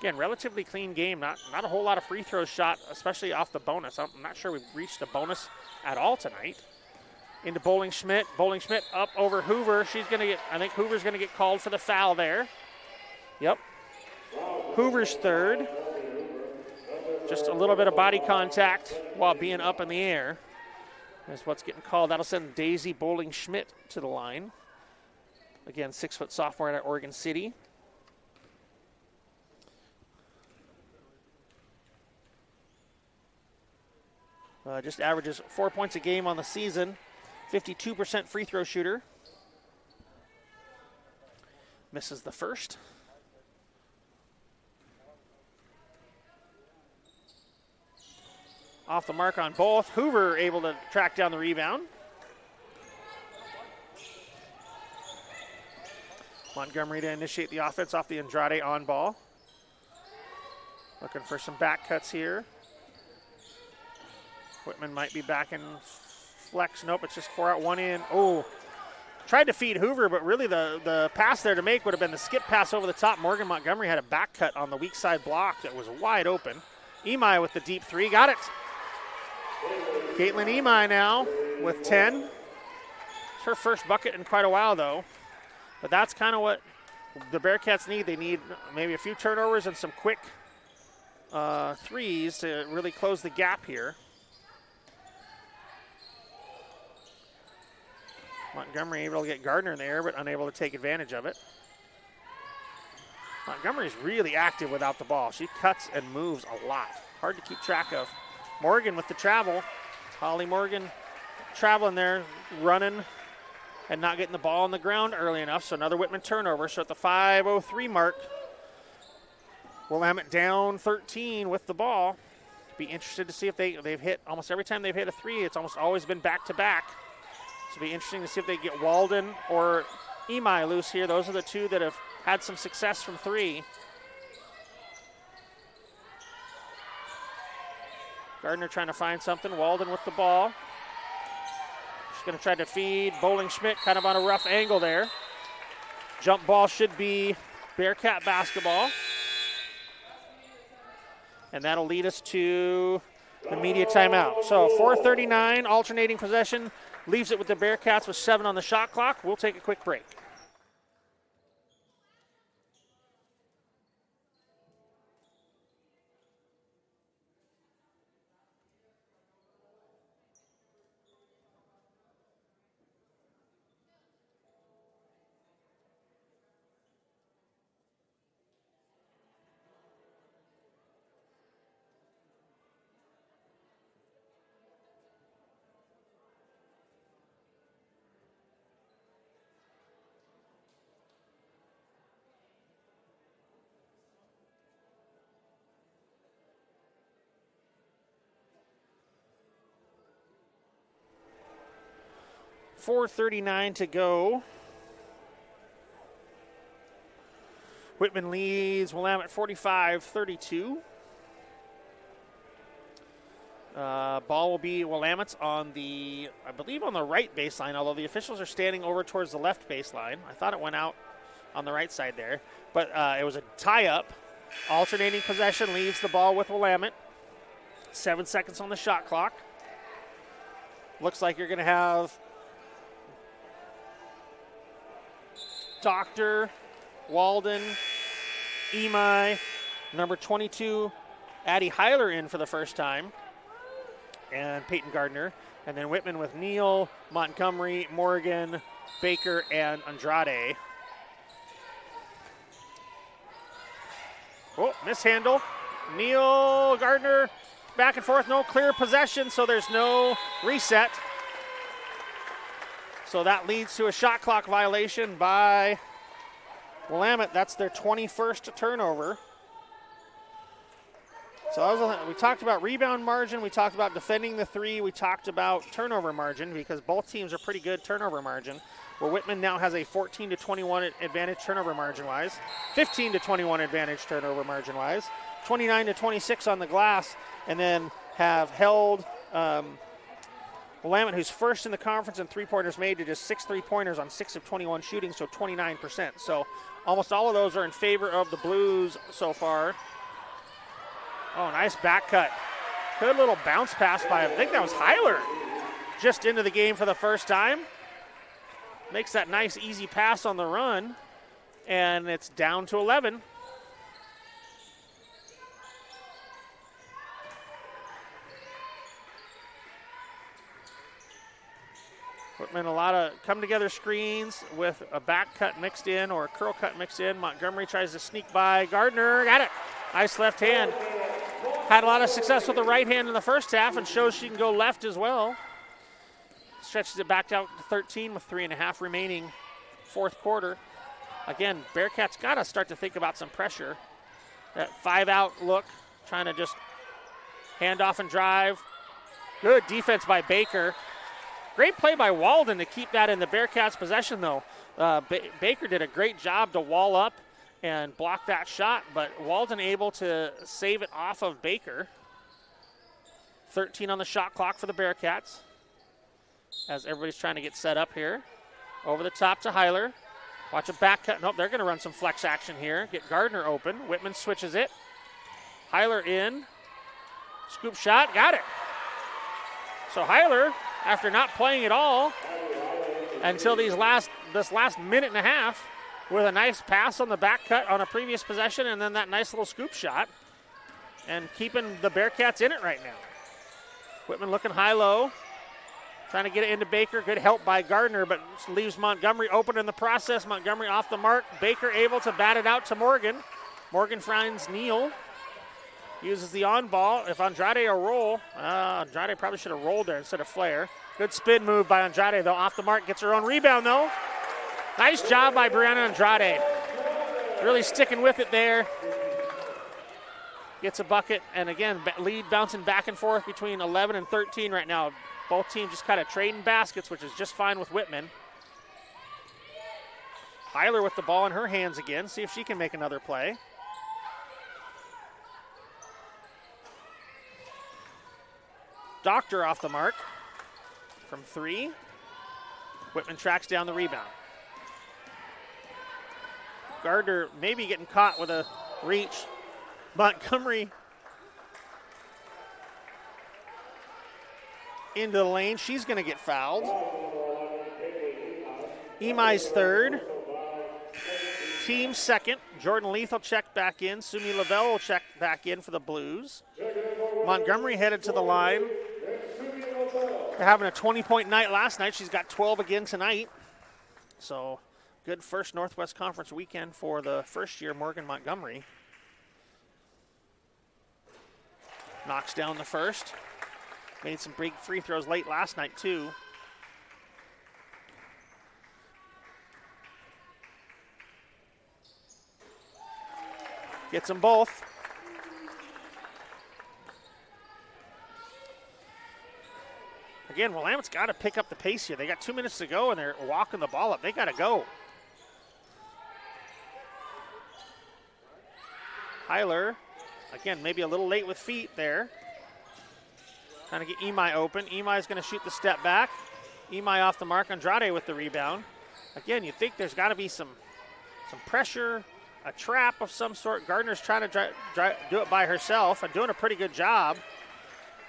Again, relatively clean game. Not a whole lot of free throws shot, especially off the bonus. I'm not sure we've reached a bonus at all tonight. Into Bowling-Schmidt. Bowling-Schmidt up over Hoover. I think Hoover's going to get called for the foul there. Yep. Hoover's third. Just a little bit of body contact while being up in the air is what's getting called. That'll send Daisy Bowling-Schmidt to the line. Again, 6-foot sophomore at Oregon City. Just averages 4 points a game on the season. 52% free throw shooter. Misses the first. Off the mark on both. Hoover able to track down the rebound. Montgomery to initiate the offense off the Andrade on ball. Looking for some back cuts here. Whitman might be back in flex. Nope, it's just 4 out, 1 in. Oh, tried to feed Hoover, but really the pass there to make would have been the skip pass over the top. Morgan Montgomery had a back cut on the weak side block that was wide open. Imai with the deep 3, got it. Caitlin Imai now with 10. It's her first bucket in quite a while, though. But that's kind of what the Bearcats need. They need maybe a few turnovers and some quick threes to really close the gap here. Montgomery able to get Gardner in there, but unable to take advantage of it. Montgomery's really active without the ball. She cuts and moves a lot. Hard to keep track of. Morgan with the travel. Holly Morgan traveling there, running and not getting the ball on the ground early enough. So another Whitman turnover. So at the 5:03 mark, Willamette down 13 with the ball. Be interested to see if they've hit almost every time they've hit a 3. It's almost always been back-to-back. So it'll be interesting to see if they get Walden or Imai loose here. Those are the two that have had some success from 3. Gardner trying to find something. Walden with the ball. She's going to try to feed Bowling Schmidt, kind of on a rough angle there. Jump ball should be Bearcat basketball. And that'll lead us to the media timeout. So 4:39, alternating possession. Leaves it with the Bearcats with 7 on the shot clock. We'll take a quick break. .439 to go. Whitman leads Willamette 45-32. Ball will be Willamette's on the, I believe, on the right baseline, although the officials are standing over towards the left baseline. I thought it went out on the right side there. But it was a tie-up. Alternating possession leaves the ball with Willamette. 7 seconds on the shot clock. Looks like you're going to have Doctor, Walden, Imai, number 22, Addie Heiler in for the first time, and Peyton Gardner. And then Whitman with Neal, Montgomery, Morgan, Baker, and Andrade. Oh, mishandle. Neal, Gardner, back and forth, no clear possession, so there's no reset. So that leads to a shot clock violation by Willamette. That's their 21st turnover. So we talked about rebound margin. We talked about defending the 3. We talked about turnover margin because both teams are pretty good turnover margin. Where Whitman now has a 14-21 advantage turnover margin-wise, 15-21 advantage turnover margin-wise, 29-26 on the glass, and then have held Willamette, who's first in the conference in three-pointers made, to just 6 3-pointers on 6 of 21 shooting, so 29%. So almost all of those are in favor of the Blues so far. Oh, nice back cut. Good little bounce pass by, I think that was Heiler, just into the game for the first time. Makes that nice, easy pass on the run, and it's down to 11. Whitman, a lot of come-together screens with a back cut mixed in or a curl cut mixed in. Montgomery tries to sneak by. Gardner got it. Nice left hand. Had a lot of success with the right hand in the first half and shows she can go left as well. Stretches it back out to 13 with 3.5 remaining fourth quarter. Again, Bearcats got to start to think about some pressure. That 5-out look, trying to just hand off and drive. Good defense by Baker. Great play by Walden to keep that in the Bearcats' possession, though. Baker did a great job to wall up and block that shot, but Walden able to save it off of Baker. 13 on the shot clock for the Bearcats as everybody's trying to get set up here. Over the top to Heiler. Watch a back cut. Nope, they're going to run some flex action here. Get Gardner open. Whitman switches it. Heiler in. Scoop shot. Got it. So Heiler, after not playing at all until this last minute and a half, with a nice pass on the back cut on a previous possession and then that nice little scoop shot, and keeping the Bearcats in it right now. Whitman looking high-low. Trying to get it into Baker. Good help by Gardner, but leaves Montgomery open in the process. Montgomery off the mark. Baker able to bat it out to Morgan. Morgan finds Neal. Uses the on ball. If Andrade a roll, Andrade probably should have rolled there instead of Flair. Good spin move by Andrade, though. Off the mark. Gets her own rebound, though. Nice job by Brianna Andrade. Really sticking with it there. Gets a bucket. And again, lead bouncing back and forth between 11 and 13 right now. Both teams just kind of trading baskets, which is just fine with Whitman. Heiler with the ball in her hands again. See if she can make another play. Doctor off the mark from 3. Whitman tracks down the rebound. Gardner maybe getting caught with a reach. Montgomery into the lane. She's going to get fouled. Imai's third. Team second. Jordan Leith will check back in. Sumi Lavelle will check back in for the Blues. Montgomery headed to the line. They're having a 20-point night last night. She's got 12 again tonight. So good first Northwest Conference weekend for the first year Morgan Montgomery. Knocks down the first. Made some big free throws late last night, too. Gets them both. Again, Willamette's got to pick up the pace here. They got 2 minutes to go, and they're walking the ball up. They got to go. Heiler, again, maybe a little late with feet there. Trying to get Imai open. Imai's going to shoot the step back. Imai off the mark. Andrade with the rebound. Again, you think there's got to be some pressure, a trap of some sort. Gardner's trying to do it by herself and doing a pretty good job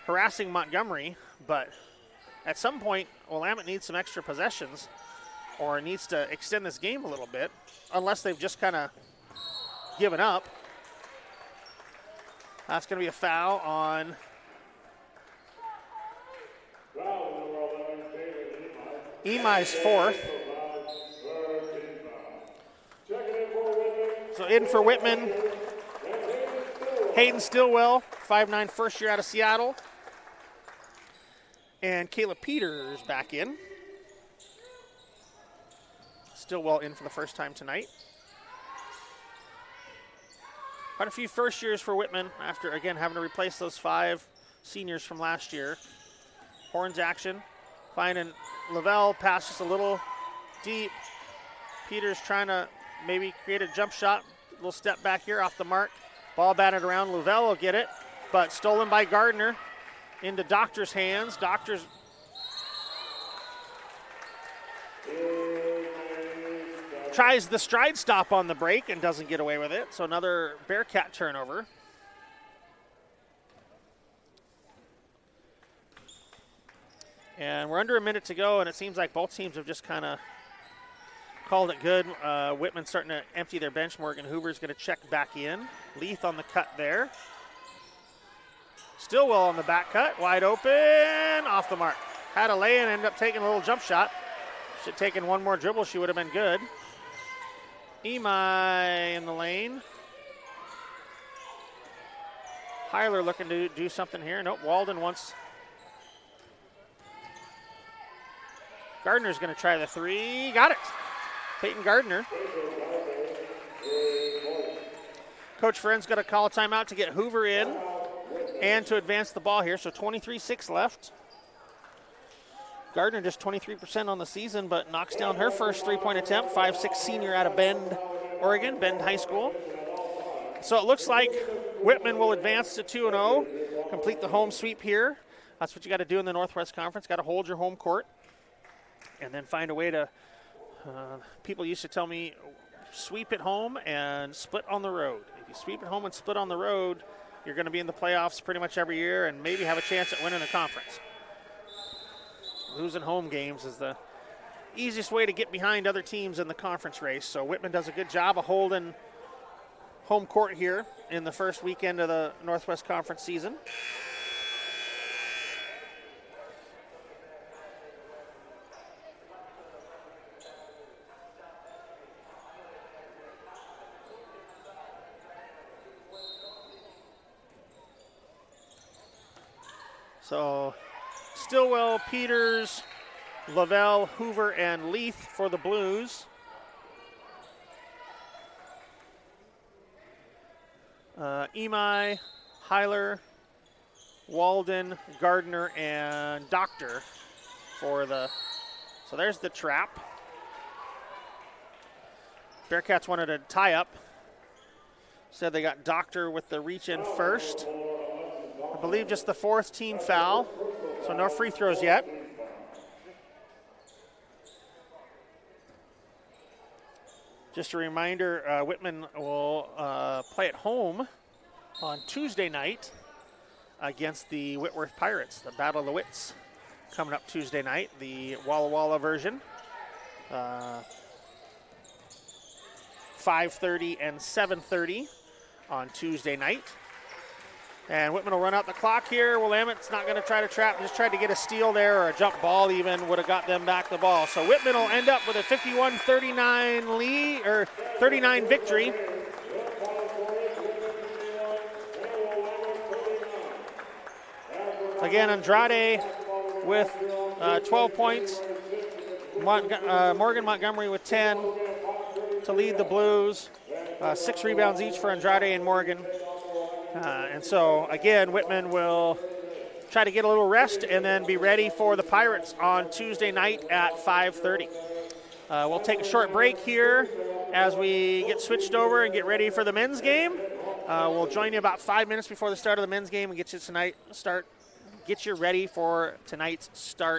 harassing Montgomery. But at some point, Willamette needs some extra possessions or needs to extend this game a little bit, unless they've just kind of given up. That's going to be a foul on Imai's fourth. So in for Whitman, Hayden Stillwell, 5'9", first year out of Seattle. And Kayla Peters back in. Stillwell in for the first time tonight. Quite a few first years for Whitman after, again, having to replace those 5 seniors from last year. Horns action. Finding Lavelle, pass just a little deep. Peters trying to maybe create a jump shot. Little step back here off the mark. Ball batted around. Lavelle will get it, but stolen by Gardner into Doctor's hands. Doctor's tries the stride stop on the break and doesn't get away with it. So another Bearcat turnover. And we're under a minute to go, and it seems like both teams have just kind of called it good. Whitman's starting to empty their bench. Morgan Hoover's going to check back in. Leith on the cut there. Stillwell on the back cut. Wide open. Off the mark. Had a lay-in, ended up taking a little jump shot. Should have taken one more dribble. She would have been good. Imai in the lane. Heiler looking to do something here. Nope, Walden wants... Gardner's going to try the 3. Got it. Peyton Gardner. Coach Friend's got to call a timeout to get Hoover in and to advance the ball here. So 23-6 left. Gardner just 23% on the season, but knocks down her first three-point attempt. 5'6" senior out of Bend, Oregon, Bend High School. So it looks like Whitman will advance to 2-0, complete the home sweep here. That's what you got to do in the Northwest Conference. Got to hold your home court and then find a way to, people used to tell me, sweep at home and split on the road. If you sweep at home and split on the road, you're going to be in the playoffs pretty much every year and maybe have a chance at winning a conference. Losing home games is the easiest way to get behind other teams in the conference race. So Whitman does a good job of holding home court here in the first weekend of the Northwest Conference season. So Stillwell, Peters, Lavelle, Hoover, and Leith for the Blues. Imai, Heiler, Walden, Gardner, and Doctor for the, so there's the trap. Bearcats wanted a tie-up. Said they got Doctor with the reach in first. I believe just the fourth team foul, so no free throws yet. Just a reminder, Whitman will play at home on Tuesday night against the Whitworth Pirates, the Battle of the Wits, coming up Tuesday night, the Walla Walla version. 5:30 and 7:30 on Tuesday night. And Whitman will run out the clock here. Willamette's not going to try to trap, just tried to get a steal there, or a jump ball even would have got them back the ball. So Whitman will end up with a 51-39 lead, or 39 victory. Again, Andrade with 12 points. Morgan Montgomery with 10 to lead the Blues. 6 rebounds each for Andrade and Morgan. And so, again, Whitman will try to get a little rest and then be ready for the Pirates on Tuesday night at 5:30. We'll take a short break here as we get switched over and get ready for the men's game. We'll join you about 5 minutes before the start of the men's game and get you ready for tonight's start.